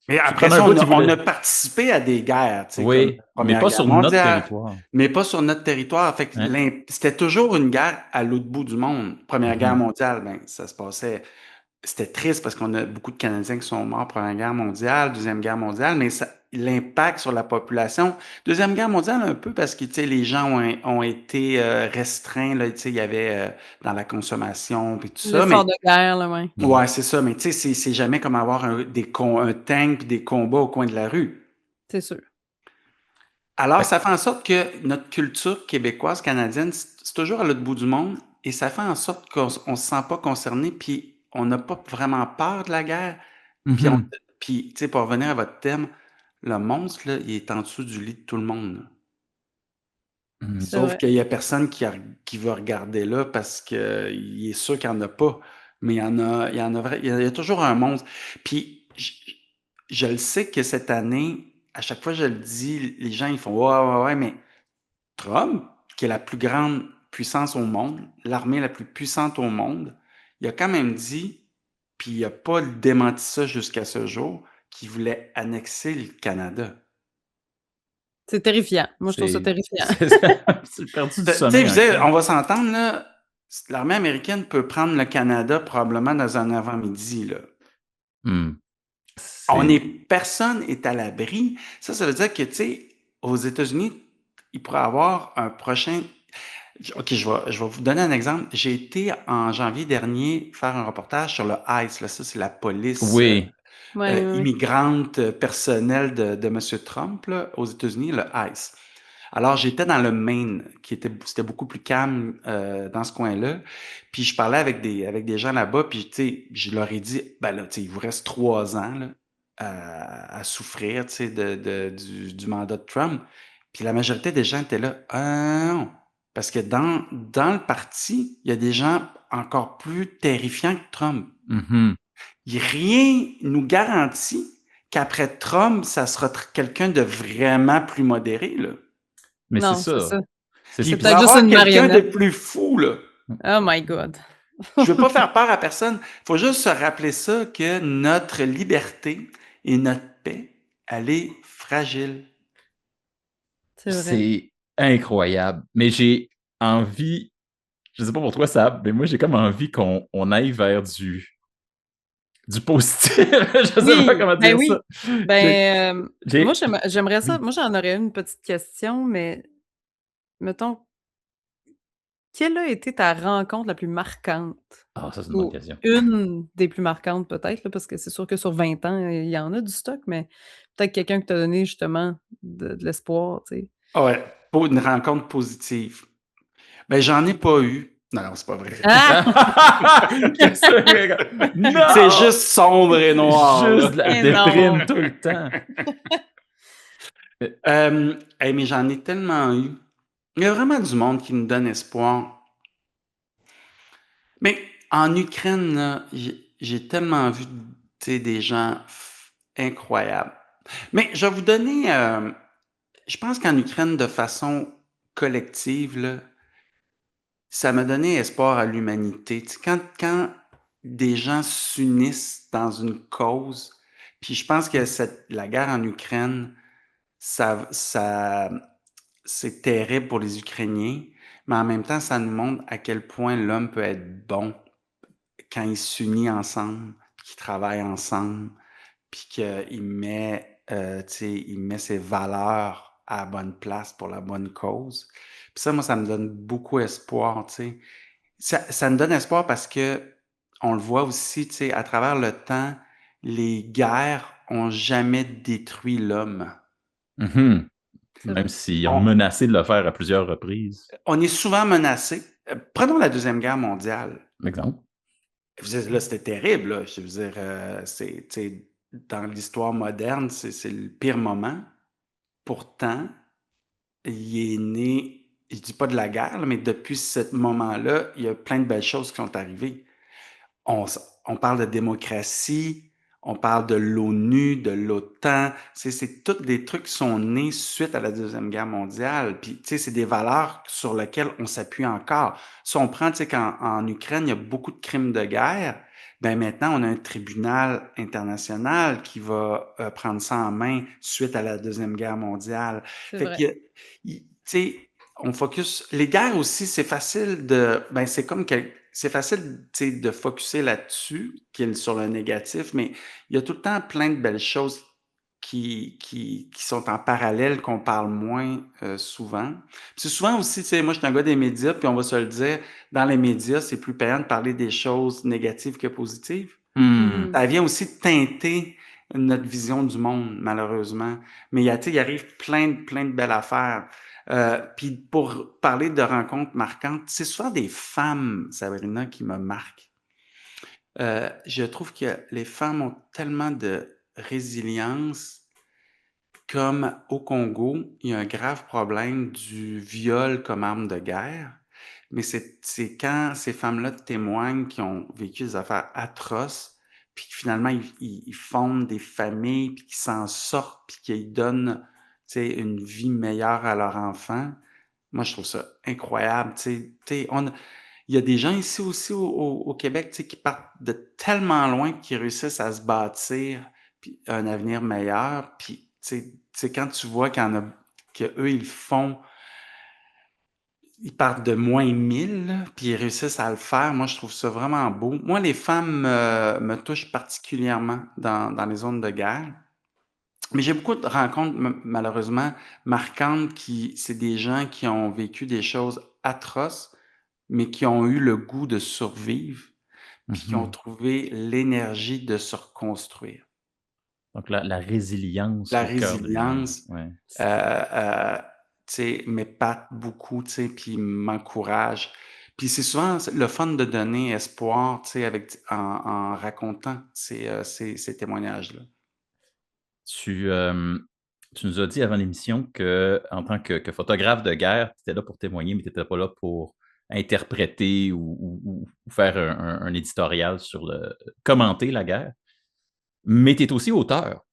Mais Tu après prends un ça, bout, tu on voulais. a participé à des guerres, tu sais, comme Oui, la mais Première pas Guerre sur notre mondiale, territoire. mais pas sur notre territoire. Fait que Hein? c'était toujours une guerre à l'autre bout du monde. Première Guerre Mhm. mondiale, ben, ça se passait. C'était triste parce qu'on a beaucoup de Canadiens qui sont morts Première Guerre mondiale, Deuxième Guerre mondiale, mais l'impact sur la population. Deuxième Guerre mondiale, un peu parce que tu sais, les gens ont été restreints, là, tu sais, il y avait dans la consommation et tout ça. L'effort Mais de guerre, là, ouais. ouais, c'est ça. Mais tu sais, c'est jamais comme avoir un tank et des combats au coin de la rue. C'est sûr. Alors, Fait ça fait en sorte que notre culture québécoise, canadienne, c'est toujours à l'autre bout du monde et ça fait en sorte qu'on ne se sent pas concerné, puis on n'a pas vraiment peur de la guerre. Puis, Mhm. puis tu sais, pour revenir à votre thème, le monstre, là, il est en dessous du lit de tout le monde, là. Mhm. C'est Sauf vrai. qu'il y a personne qui va regarder là parce qu'il est sûr qu'il n'y en a pas. Mais il y a toujours un monstre. Puis, je le sais que cette année, à chaque fois que je le dis, les gens, ils font ouais, ouais, ouais, mais Trump, qui est la plus grande puissance au monde, l'armée la plus puissante au monde, il a quand même dit, puis il n'a pas démenti ça jusqu'à ce jour, qu'il voulait annexer le Canada. C'est terrifiant. Moi, je trouve ça C'est terrifiant. c'est perdu du Tu sais, je sommeil veux dire, encore. on va s'entendre, là, l'armée américaine peut prendre le Canada probablement dans un avant-midi, là. Hmm. Personne est à l'abri. Ça veut dire que, tu sais, aux États-Unis, il pourrait avoir un prochain. OK, je vais vous donner un exemple. J'ai été en janvier dernier faire un reportage sur le ICE, là, ça c'est la police Oui. Ouais, ouais, ouais. immigrante personnelle de M. Trump là, aux États-Unis, le ICE. Alors, j'étais dans le Maine, c'était beaucoup plus calme dans ce coin-là. Puis je parlais avec des gens là-bas, puis tu sais, je leur ai dit, ben là, tu sais, il vous reste 3 ans là, à souffrir, tu sais, du mandat de Trump. Puis la majorité des gens étaient là, ah non, parce que dans le parti, il y a des gens encore plus terrifiants que Trump. Mhm. Rien nous garantit qu'après Trump, ça sera quelqu'un de vraiment plus modéré, là. Mais c'est Non, c'est ça. ça. C'est Puis C'est il ça. pourrait peut-être juste avoir une quelqu'un de marionnette. plus fou, là. Oh my God. Je veux pas faire peur à personne. Faut juste se rappeler ça, que notre liberté et notre paix, elle est fragile. C'est vrai. C'est incroyable. Mais j'ai envie, je sais pas pour toi, Sab, mais moi, j'ai comme envie qu'on aille vers du positif. Je sais pas Oui, comment ben dire ça. oui. Ben, moi, J'ai, j'aimerais ça. oui. Moi, j'en aurais une petite question, mais mettons, quelle a été ta rencontre la plus marquante? Ah, ça, c'est une bonne Ou question. une des plus marquantes peut-être, là, parce que c'est sûr que sur 20 ans, il y en a du stock, mais peut-être quelqu'un qui t'a donné justement de l'espoir, tu sais? Ah ouais, pour une rencontre positive. Ben, j'en ai pas eu. Non, non, c'est pas vrai. Ah! Qu'est-ce que... C'est Non! juste sombre et noir, Juste là. de la Eh non! déprime tout le temps. Hey, mais j'en ai tellement eu. Il y a vraiment du monde qui nous donne espoir. Mais en Ukraine, là, j'ai tellement vu, tu sais, des gens incroyables. Mais je vais vous donner, je pense qu'en Ukraine, de façon collective, là, ça m'a donné espoir à l'humanité. Tu sais, quand des gens s'unissent dans une cause, puis je pense que la guerre en Ukraine, ça, c'est terrible pour les Ukrainiens, mais en même temps, ça nous montre à quel point l'homme peut être bon quand il s'unit ensemble, qu'il travaille ensemble, puis qu'il met, tu sais, il met ses valeurs à la bonne place pour la bonne cause. Puis ça, moi, ça me donne beaucoup espoir, tu sais. Ça me donne espoir parce que on le voit aussi, tu sais, à travers le temps, les guerres ont jamais détruit l'homme. Mhm. C'est Même vrai. s'ils ont On, menacé de le faire à plusieurs reprises. on est souvent menacé. Prenons la Deuxième Guerre mondiale. Exemple. Je veux dire, là, c'était terrible, là. Je veux dire, c'est, tu sais, dans l'histoire moderne, c'est le pire moment. Pourtant, il est né, je dis pas de la guerre, là, mais depuis ce moment-là, il y a plein de belles choses qui sont arrivées. On parle de démocratie, on parle de l'ONU, de l'OTAN. C'est tous des trucs qui sont nés suite à la Deuxième Guerre mondiale. Puis, tu sais, c'est des valeurs sur lesquelles on s'appuie encore. Si on prend, tu sais, qu'en Ukraine, il y a beaucoup de crimes de guerre, ben maintenant, on a un tribunal international qui va prendre ça en main suite à la Deuxième Guerre mondiale. C'est Fait vrai. que, tu sais, on focus. Les guerres aussi, c'est facile de. Ben, c'est comme c'est facile, tu sais, de focuser là-dessus, sur le négatif, mais il y a tout le temps plein de belles choses qui sont en parallèle, qu'on parle moins souvent. Puis c'est souvent aussi, tu sais, moi, je suis un gars des médias, puis on va se le dire, dans les médias, c'est plus payant de parler des choses négatives que positives. Hmm. Mmh. Ça vient aussi teinter notre vision du monde, malheureusement. Mais tu sais, il arrive plein de belles affaires. Puis pour parler de rencontres marquantes, c'est souvent des femmes, Sabrina, qui me marquent. Je trouve que les femmes ont tellement de résilience, comme au Congo, il y a un grave problème du viol comme arme de guerre. Mais c'est quand ces femmes-là témoignent qui ont vécu des affaires atroces, puis que finalement ils fondent des familles, puis qu'ils s'en sortent, puis qu'ils donnent, tu sais, une vie meilleure à leurs enfants. Moi, je trouve ça incroyable. Tu sais, il y a des gens ici aussi au Québec, tu sais, qui partent de tellement loin, qui réussissent à se bâtir puis un avenir meilleur. Puis, tu sais, quand tu vois que eux, ils partent de -1000, là, puis ils réussissent à le faire, moi, je trouve ça vraiment beau. Moi, les femmes me touchent particulièrement dans les zones de guerre. Mais j'ai beaucoup de rencontres, malheureusement, marquantes c'est des gens qui ont vécu des choses atroces, mais qui ont eu le goût de survivre, puis qui ont Mhm. trouvé l'énergie de se reconstruire. Donc la résilience La au cœur de... résilience, Ouais. tu sais, m'épate beaucoup, tu sais, puis m'encourage. Puis c'est souvent le fun de donner espoir, tu sais, en racontant ces témoignages-là. Tu, tu nous as dit avant l'émission que en tant que photographe de guerre, tu étais là pour témoigner, mais tu n'étais pas là pour interpréter ou faire un éditorial sur commenter la guerre. Mais tu es aussi auteur.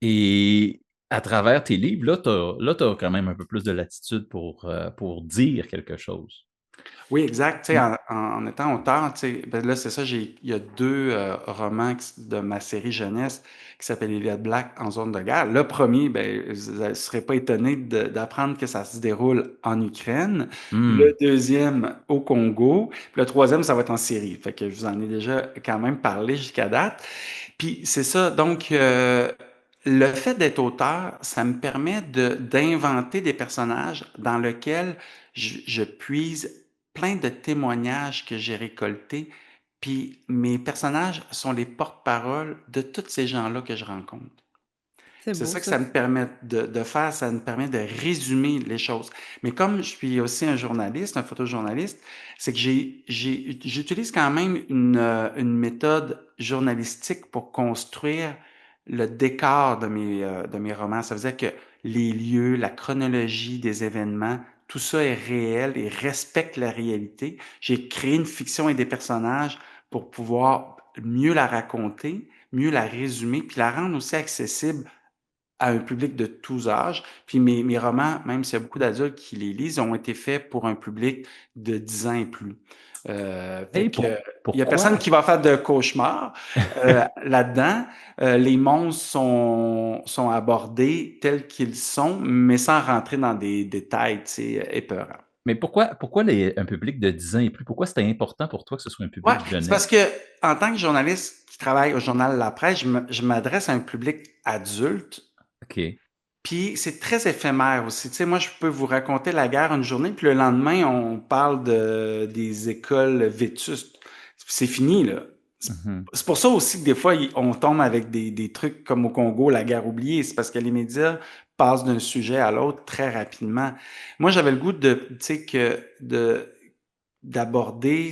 Et à travers tes livres, là, tu as quand même un peu plus de latitude pour dire quelque chose. Oui, exact. Tu sais, Mm. en étant auteur, tu sais, ben là, c'est ça, il y a deux romans de ma série jeunesse qui s'appelle Elliot Black en zone de guerre. Le premier, ben, vous ne serez pas étonné d'apprendre que ça se déroule en Ukraine. Le Mm. deuxième, au Congo. Puis le troisième, ça va être en Syrie. Fait que je vous en ai déjà quand même parlé jusqu'à date. Puis c'est ça, donc le fait d'être auteur, ça me permet d'inventer des personnages dans lesquels je puise plein de témoignages que j'ai récoltés, puis mes personnages sont les porte-paroles de tous ces gens-là que je rencontre. C'est C'est beau ça que ça. ça me permet de faire, ça me permet de résumer les choses. Mais comme je suis aussi un journaliste, un photojournaliste, c'est que j'utilise quand même une méthode journalistique pour construire le décor de mes romans. Ça veut dire que les lieux, la chronologie des événements, tout ça est réel et respecte la réalité. J'ai créé une fiction et des personnages pour pouvoir mieux la raconter, mieux la résumer, puis la rendre aussi accessible à un public de tous âges. Puis mes romans, même s'il y a beaucoup d'adultes qui les lisent, ont été faits pour un public de 10 ans et plus. Fait Et que il y a personne pourquoi? qui va faire de cauchemar là-dedans. Les monstres sont abordés tels qu'ils sont, mais sans rentrer dans des détails, tu sais, épeurants. Mais pourquoi un public de 10 ans et plus? Pourquoi c'était important pour toi que ce soit un Ouais, public c'est parce jeunesse? que en tant que journaliste qui travaille au journal La Presse, je m'adresse à un public adulte. OK. Puis c'est très éphémère aussi. Tu sais, moi, je peux vous raconter la guerre une journée, puis le lendemain, on parle des écoles vétustes. C'est fini, là. C'est Mhm. c'est pour ça aussi que des fois, on tombe avec des trucs comme au Congo, la guerre oubliée. C'est parce que les médias passent d'un sujet à l'autre très rapidement. Moi, j'avais le goût tu sais, d'aborder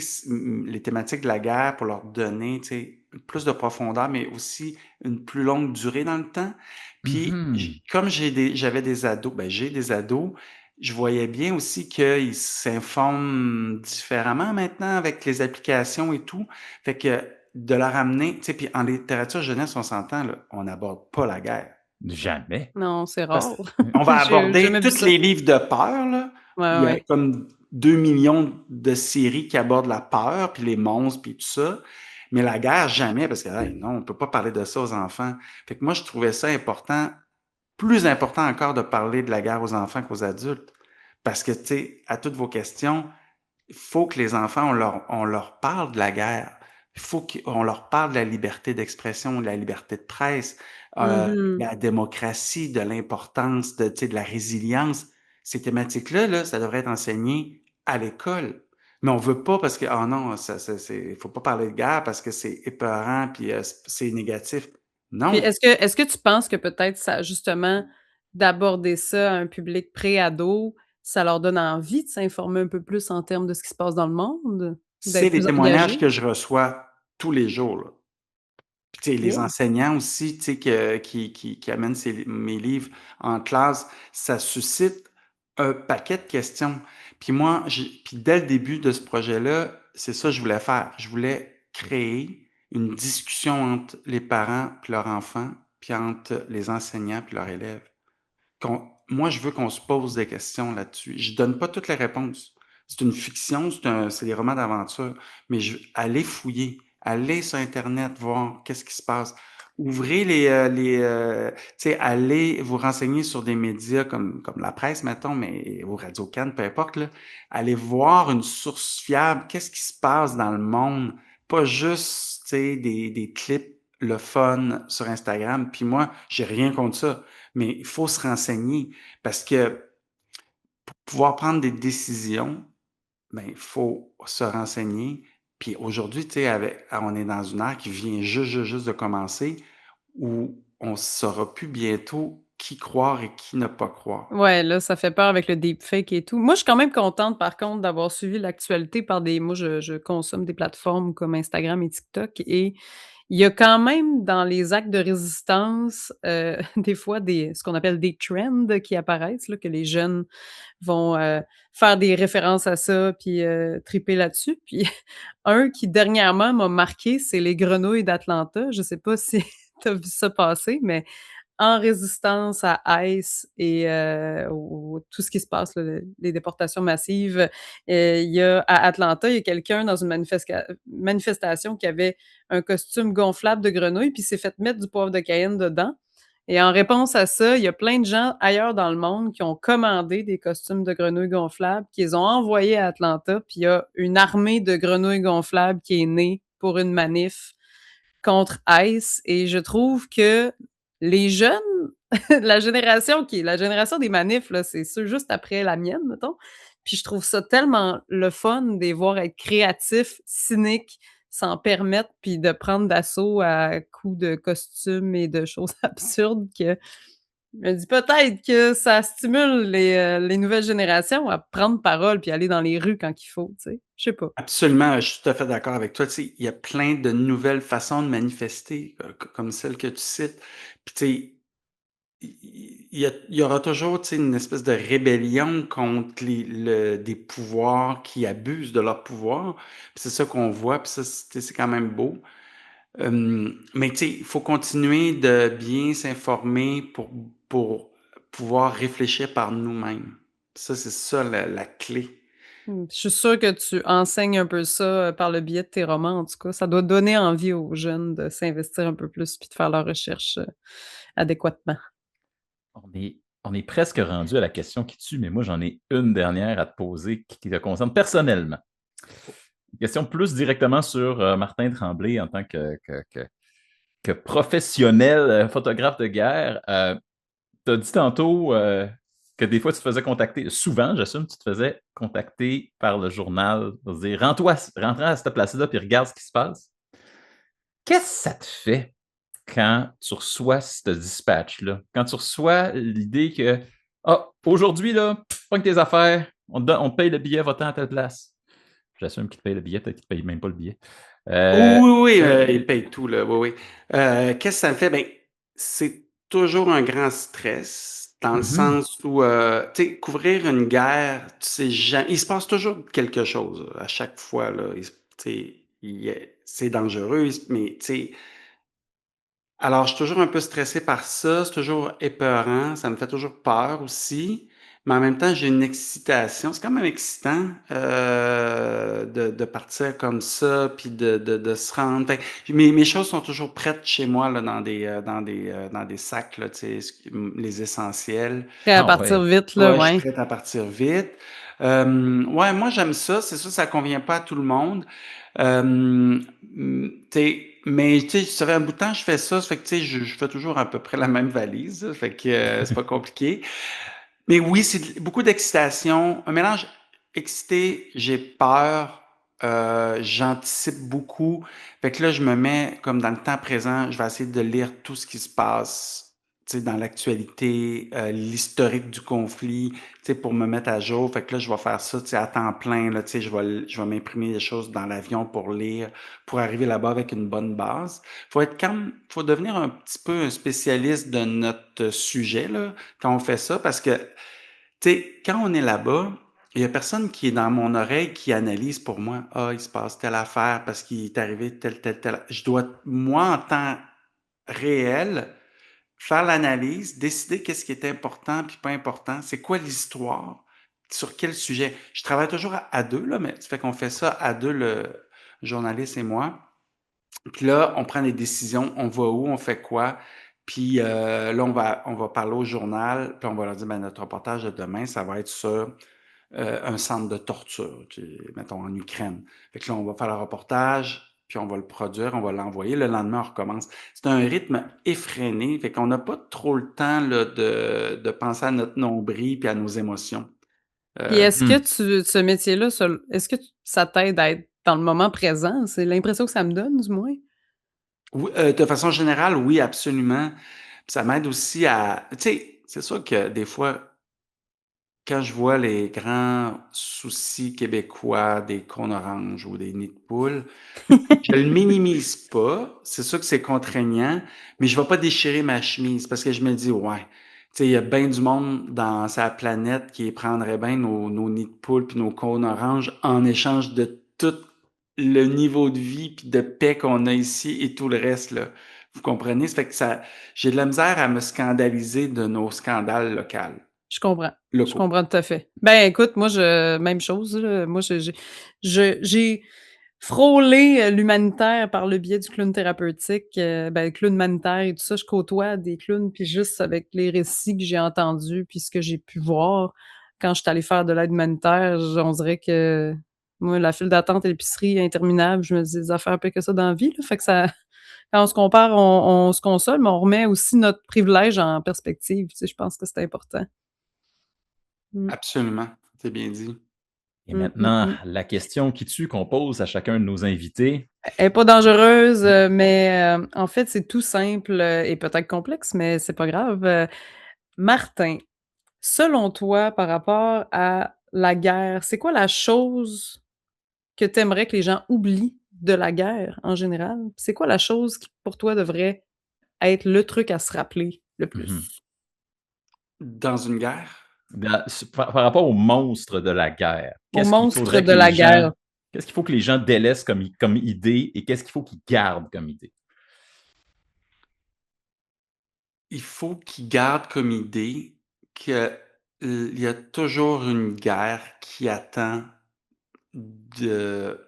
les thématiques de la guerre pour leur donner, tu sais, plus de profondeur, mais aussi une plus longue durée dans le temps. Puis, Mhm. comme j'avais des ados, ben j'ai des ados, je voyais bien aussi qu'ils s'informent différemment maintenant avec les applications et tout. Fait que de leur amener, tu sais, puis en littérature jeunesse, on s'entend, là, on n'aborde pas la guerre. Jamais. Non, c'est Parce rare. on va J'ai aborder jamais vu tous ça. les livres de peur, là. Ouais, Il y a ouais. comme 2 millions de séries qui abordent la peur, puis les monstres, puis tout ça. Mais la guerre, jamais, parce que hey, non, on peut pas parler de ça aux enfants. Fait que moi, je trouvais ça important, plus important encore de parler de la guerre aux enfants qu'aux adultes. Parce que, tu sais, à toutes vos questions, il faut que les enfants, on leur parle de la guerre. Il faut qu'on leur parle de la liberté d'expression, de la liberté de presse, de Mhm. la démocratie, de l'importance de, tu sais, de la résilience. Ces thématiques-là, là, ça devrait être enseigné à l'école. Mais on veut pas parce que, oh non, faut pas parler de guerre parce que c'est épeurant puis c'est négatif. Puis Non, est-ce que tu penses que peut-être ça justement, d'aborder ça à un public pré-ado, ça leur donne envie de s'informer un peu plus en termes de ce qui se passe dans le monde? c'est D'être les plus témoignages engagés? que je reçois tous les jours, là. Puis, tu sais, les Good. enseignants aussi, tu sais, qui amènent mes livres en classe, ça suscite un paquet de questions. Puis moi, puis dès le début de ce projet-là, c'est ça que je voulais faire. Je voulais créer une discussion entre les parents puis leurs enfants, puis entre les enseignants puis leurs élèves. Moi, je veux qu'on se pose des questions là-dessus. Je donne pas toutes les réponses. C'est une fiction, c'est des romans d'aventure, mais allez fouiller, allez sur Internet voir qu'est-ce qui se passe. Ouvrez tu sais, allez vous renseigner sur des médias comme la presse, mettons, mais ou Radio-Can, peu importe, là. Allez voir une source fiable, qu'est-ce qui se passe dans le monde, pas juste, tu sais, des clips le fun sur Instagram. Puis moi, j'ai rien contre ça, mais il faut se renseigner parce que pour pouvoir prendre des décisions, ben, il faut se renseigner. Puis aujourd'hui, tu sais, on est dans une ère qui vient juste de commencer où on saura plus bientôt qui croire et qui ne pas croire. Ouais, là, ça fait peur avec le deepfake et tout. Moi, je suis quand même contente, par contre, d'avoir suivi l'actualité par des moi, je consomme des plateformes comme Instagram et TikTok et il y a quand même dans les actes de résistance, des fois ce qu'on appelle des trends qui apparaissent, là, que les jeunes vont, faire des références à ça puis, triper là-dessus. Puis un qui dernièrement m'a marqué, c'est les grenouilles d'Atlanta. Je sais pas si tu as vu ça passer, mais en résistance à ICE et au tout ce qui se passe, là, les déportations massives. Il y a à Atlanta, il y a quelqu'un dans une manifestation qui avait un costume gonflable de grenouille, puis s'est fait mettre du poivre de Cayenne dedans et en réponse à ça, il y a plein de gens ailleurs dans le monde qui ont commandé des costumes de grenouilles gonflables, qui les ont envoyés à Atlanta, puis il y a une armée de grenouilles gonflables qui est née pour une manif contre ICE et je trouve que les jeunes, la génération qui est la génération des manifs, là, c'est ceux juste après la mienne, mettons. Puis je trouve ça tellement le fun de les voir être créatifs, cyniques, s'en permettre, puis de prendre d'assaut à coups de costumes et de choses absurdes que je me dis peut-être que ça stimule les nouvelles générations à prendre parole puis aller dans les rues quand il faut, tu sais? Je sais pas. Absolument, je suis tout à fait d'accord avec toi. Tu sais, il y a plein de nouvelles façons de manifester, comme celle que tu cites. Puis tu sais, il y aura toujours, tu sais, une espèce de rébellion contre des pouvoirs qui abusent de leur pouvoir. Puis c'est ça qu'on voit, puis ça, c'est quand même beau. Mais tu sais, il faut continuer de bien s'informer pour pouvoir réfléchir par nous-mêmes. Ça, c'est ça la clé. Je suis sûre que tu enseignes un peu ça, par le biais de tes romans, en tout cas. Ça doit donner envie aux jeunes de s'investir un peu plus puis de faire leurs recherches, adéquatement. On est presque rendu à la question qui tue, mais moi, j'en ai une dernière à te poser qui te concerne personnellement. Une question plus directement sur Martin Tremblay en tant que professionnel photographe de guerre. Tu as dit tantôt que des fois, tu te faisais contacter, souvent, j'assume, tu te faisais contacter par le journal pour dire rentre à cette place-là puis regarde ce qui se passe. Qu'est-ce que ça te fait quand tu reçois ce dispatch-là? Quand tu reçois l'idée que aujourd'hui, là, pogne tes affaires, on te paye le billet, va-t'en à telle place. J'assume qu'il te paye le billet, peut-être qu'il ne te paye même pas le billet. Oui, oui, oui, il Euh, paye tout, là. Oui, oui. Qu'est-ce que ça me fait? Ben, c'est toujours un grand stress, dans le mhm. sens où, tu sais, couvrir une guerre, tu sais, il se passe toujours quelque chose à chaque fois, là. Tu sais, c'est dangereux, mais tu sais, alors, je suis toujours un peu stressé par ça, c'est toujours épeurant, ça me fait toujours peur aussi, mais en même temps, j'ai une excitation. C'est quand même excitant, de partir comme ça, puis de se rendre. Fait que mes choses sont toujours prêtes chez moi là, dans des sacs là, tu sais, les essentiels. Prêt à Ah partir ouais. vite, là, Ouais, je suis ouais. prête à partir vite. Ouais, moi j'aime ça. C'est sûr, ça convient pas à tout le monde. Mais tu sais, ça fait un bout de temps que je fais ça. Ça fait que tu sais, je fais toujours à peu près la même valise. Ça fait que c'est pas compliqué. Mais oui, c'est beaucoup d'excitation. Un mélange excité, j'ai peur, j'anticipe beaucoup. Fait que là, je me mets comme dans le temps présent, je vais essayer de lire tout ce qui se passe, tu sais, dans l'actualité, l'historique du conflit, tu sais, pour me mettre à jour. Fait que là, je vais faire ça, tu sais, à temps plein, là, tu sais, je vais m'imprimer des choses dans l'avion pour lire, pour arriver là-bas avec une bonne base. Faut devenir un petit peu un spécialiste de notre sujet, là, quand on fait ça, parce que tu sais, quand on est là-bas, il y a personne qui est dans mon oreille qui analyse pour moi. Ah, il se passe telle affaire parce qu'il est arrivé tel. Je dois, moi, en temps réel, faire l'analyse, décider qu'est-ce qui est important puis pas important. C'est quoi l'histoire? Sur quel sujet? Je travaille toujours à deux, là, mais ça fait qu'on fait ça à deux, le journaliste et moi. Puis là, on prend des décisions, on va où, on fait quoi. Puis là, on va parler au journal, puis on va leur dire, ben, notre reportage de demain, ça va être sur un centre de torture, mettons en Ukraine. Fait que là, on va faire le reportage. puis on va le produire, on va l'envoyer. Le lendemain, on recommence. C'est un rythme effréné, fait qu'on n'a pas trop le temps là, de penser à notre nombril puis à nos émotions. Puis Euh, est-ce que Mhm. ce métier-là, est-ce que ça t'aide à être dans le moment présent? C'est l'impression que ça me donne, du moins. oui, de façon générale, oui, absolument. Puis ça m'aide aussi à... Tu sais, c'est sûr que des fois, quand je vois les grands soucis québécois des cônes oranges ou des nids de poules, je le minimise pas. C'est sûr que c'est contraignant, mais je vais pas déchirer ma chemise parce que je me dis, ouais, tu sais, il y a bien du monde dans sa planète qui prendrait bien nos nids de poules puis nos cônes oranges en échange de tout le niveau de vie puis de paix qu'on a ici et tout le reste, là. Vous comprenez? Ça fait que ça, j'ai de la misère à me scandaliser de nos scandales Je comprends. Je locaux. comprends tout à fait. Ben, écoute, moi, même chose, là. Moi, j'ai frôlé l'humanitaire par le biais du clown thérapeutique, ben, clown humanitaire et tout ça. Je côtoie des clowns, puis juste avec les récits que j'ai entendus, puis ce que j'ai pu voir quand je suis allée faire de l'aide humanitaire, on dirait que moi, la file d'attente à l'épicerie interminable, je me dis des affaires pires que ça dans la vie, là. Fait que ça, quand on se compare, on se console, mais on remet aussi notre privilège en perspective. Tu sais, je pense que c'est important. Mmh. Absolument, c'est bien dit. Et Mmh, mmh, maintenant, mmh. la question qui tue qu'on pose à chacun de nos invités. Elle est pas dangereuse, mais en fait, c'est tout simple, et peut-être complexe, mais c'est pas grave. Martin, selon toi, par rapport à la guerre, c'est quoi la chose que tu aimerais que les gens oublient de la guerre en général? C'est quoi la chose qui, pour toi, devrait être le truc à se rappeler le Mhm. plus? Dans une guerre? Par rapport aux monstres de la guerre, Au qu'est-ce qu'il monstre faudrait de que les la gens, guerre. qu'est-ce qu'il faut que les gens délaissent comme idée et qu'est-ce qu'il faut qu'ils gardent comme idée? Il faut qu'ils gardent comme idée que il y a toujours une guerre qui attend de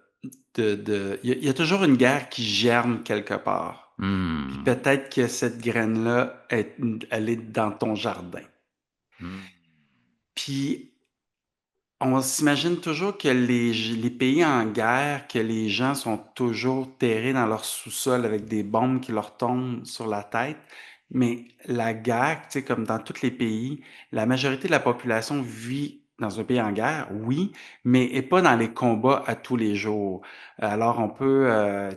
il y a toujours une guerre qui germe quelque part. Puis Hmm. peut-être que cette graine-là, elle est dans ton jardin. Hmm. Puis on s'imagine toujours que les pays en guerre, que les gens sont toujours terrés dans leur sous-sol avec des bombes qui leur tombent sur la tête. Mais la guerre, tu sais, comme dans tous les pays, la majorité de la population vit dans un pays en guerre, oui, mais est pas dans les combats à tous les jours. Alors on peut,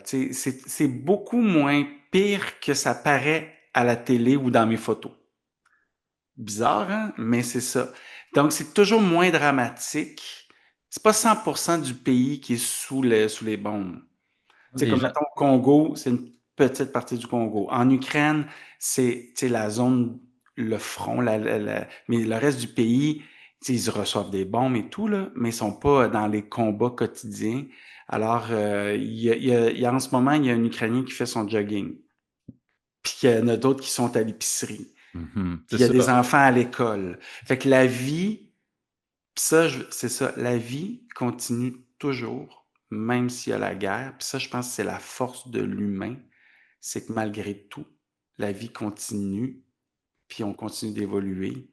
tu sais, c'est beaucoup moins pire que ça paraît à la télé ou dans mes photos. Bizarre, hein? Mais c'est ça. Donc, c'est toujours moins dramatique. C'est pas 100% du pays qui est sous les bombes. C'est Les comme, gens, mettons, au Congo, c'est une petite partie du Congo. En Ukraine, c'est, tu sais, la zone, le front, mais le reste du pays, tu sais, ils reçoivent des bombes et tout, là, mais ils sont pas dans les combats quotidiens. Alors, il y a en ce moment, il y a un Ukrainien qui fait son jogging. Puis il y en a d'autres qui sont à l'épicerie. mhm, Puis c'est il y a des ça. enfants à l'école. Fait que la vie, pis ça, c'est ça, la vie continue toujours, même s'il y a la guerre. Puis ça, je pense que c'est la force de l'humain, c'est que malgré tout, la vie continue, puis on continue d'évoluer.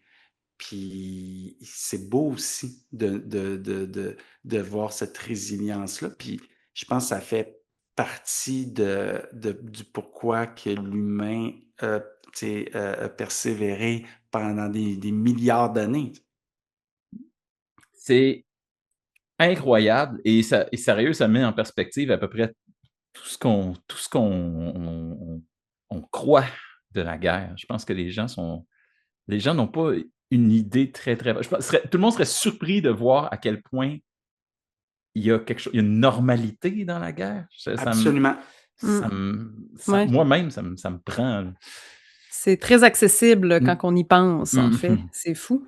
Puis c'est beau aussi de voir cette résilience-là. Puis je pense que ça fait partie du pourquoi que l'humain tu sais, a persévéré pendant des milliards d'années. C'est incroyable et sérieux, ça met en perspective à peu près tout ce qu'on on croit de la guerre. Je pense que les gens n'ont pas une idée très, très... tout le monde serait surpris de voir à quel point il y a quelque chose, il y a une normalité dans la guerre. Absolument. Mmh. Ouais. Moi-même, ça me prend. C'est très accessible quand Mm, on y pense, en fait. mhm. C'est fou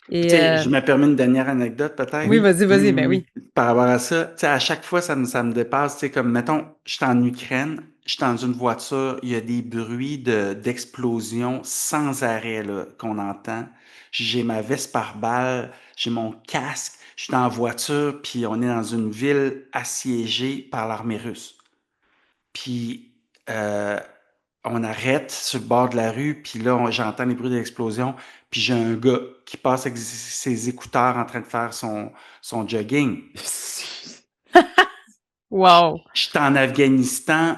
Puis, et tu sais, je me permets une dernière anecdote oui, peut-être. vas-y, Oui, vas-y, oui, ben oui. oui. Par rapport à ça, tu sais, à chaque fois, ça me dépasse. Tu sais, comme, mettons, je suis en Ukraine, je suis dans une voiture, il y a des bruits d'explosion sans arrêt, là, qu'on entend. J'ai ma veste par balle, j'ai mon casque, je suis dans la voiture, puis on est dans une ville assiégée par l'armée russe. Puis, on arrête sur le bord de la rue, puis là, j'entends les bruits de l'explosion, puis j'ai un gars qui passe avec ses écouteurs en train de faire son jogging. Wow! J'étais en Afghanistan,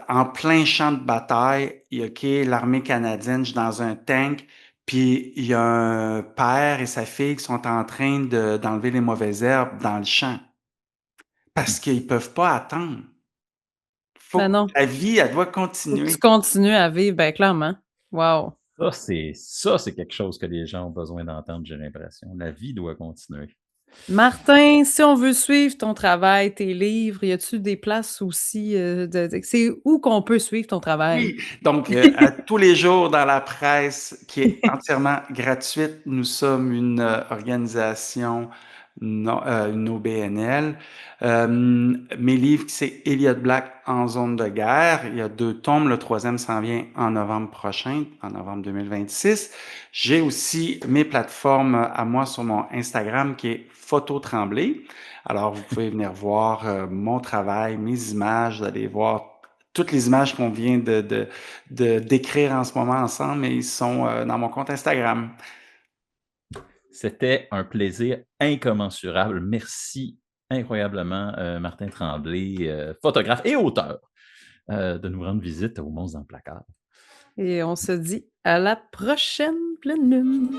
en plein champ de bataille. OK, l'armée canadienne, je suis dans un tank, puis il y a un père et sa fille qui sont en train d'enlever les mauvaises herbes dans le champ parce qu'ils peuvent pas attendre. Ben non, La vie, elle doit faut que tu continuer. continues à vivre, ben clairement. Wow! Ça, c'est quelque chose que les gens ont besoin d'entendre, j'ai l'impression. La vie doit continuer. Martin, si on veut suivre ton travail, tes livres, y a-tu des places aussi, c'est où qu'on peut suivre ton travail? Oui, donc à tous les jours dans la presse qui est entièrement gratuite. Nous sommes une organisation, une OBNL. Mes livres, c'est Elliott Black en zone de guerre. Il y a 2 tomes. Le troisième s'en vient en novembre prochain, en novembre 2026. J'ai aussi mes plateformes à moi sur mon Instagram qui est Photo Tremblay. Alors, vous pouvez venir voir mon travail, mes images, vous allez voir toutes les images qu'on vient décrire en ce moment ensemble, mais ils sont dans mon compte Instagram. C'était un plaisir incommensurable. Merci incroyablement, Martin Tremblay, photographe et auteur, de nous rendre visite au Monstre dans le placard. Et on se dit à la prochaine pleine lune!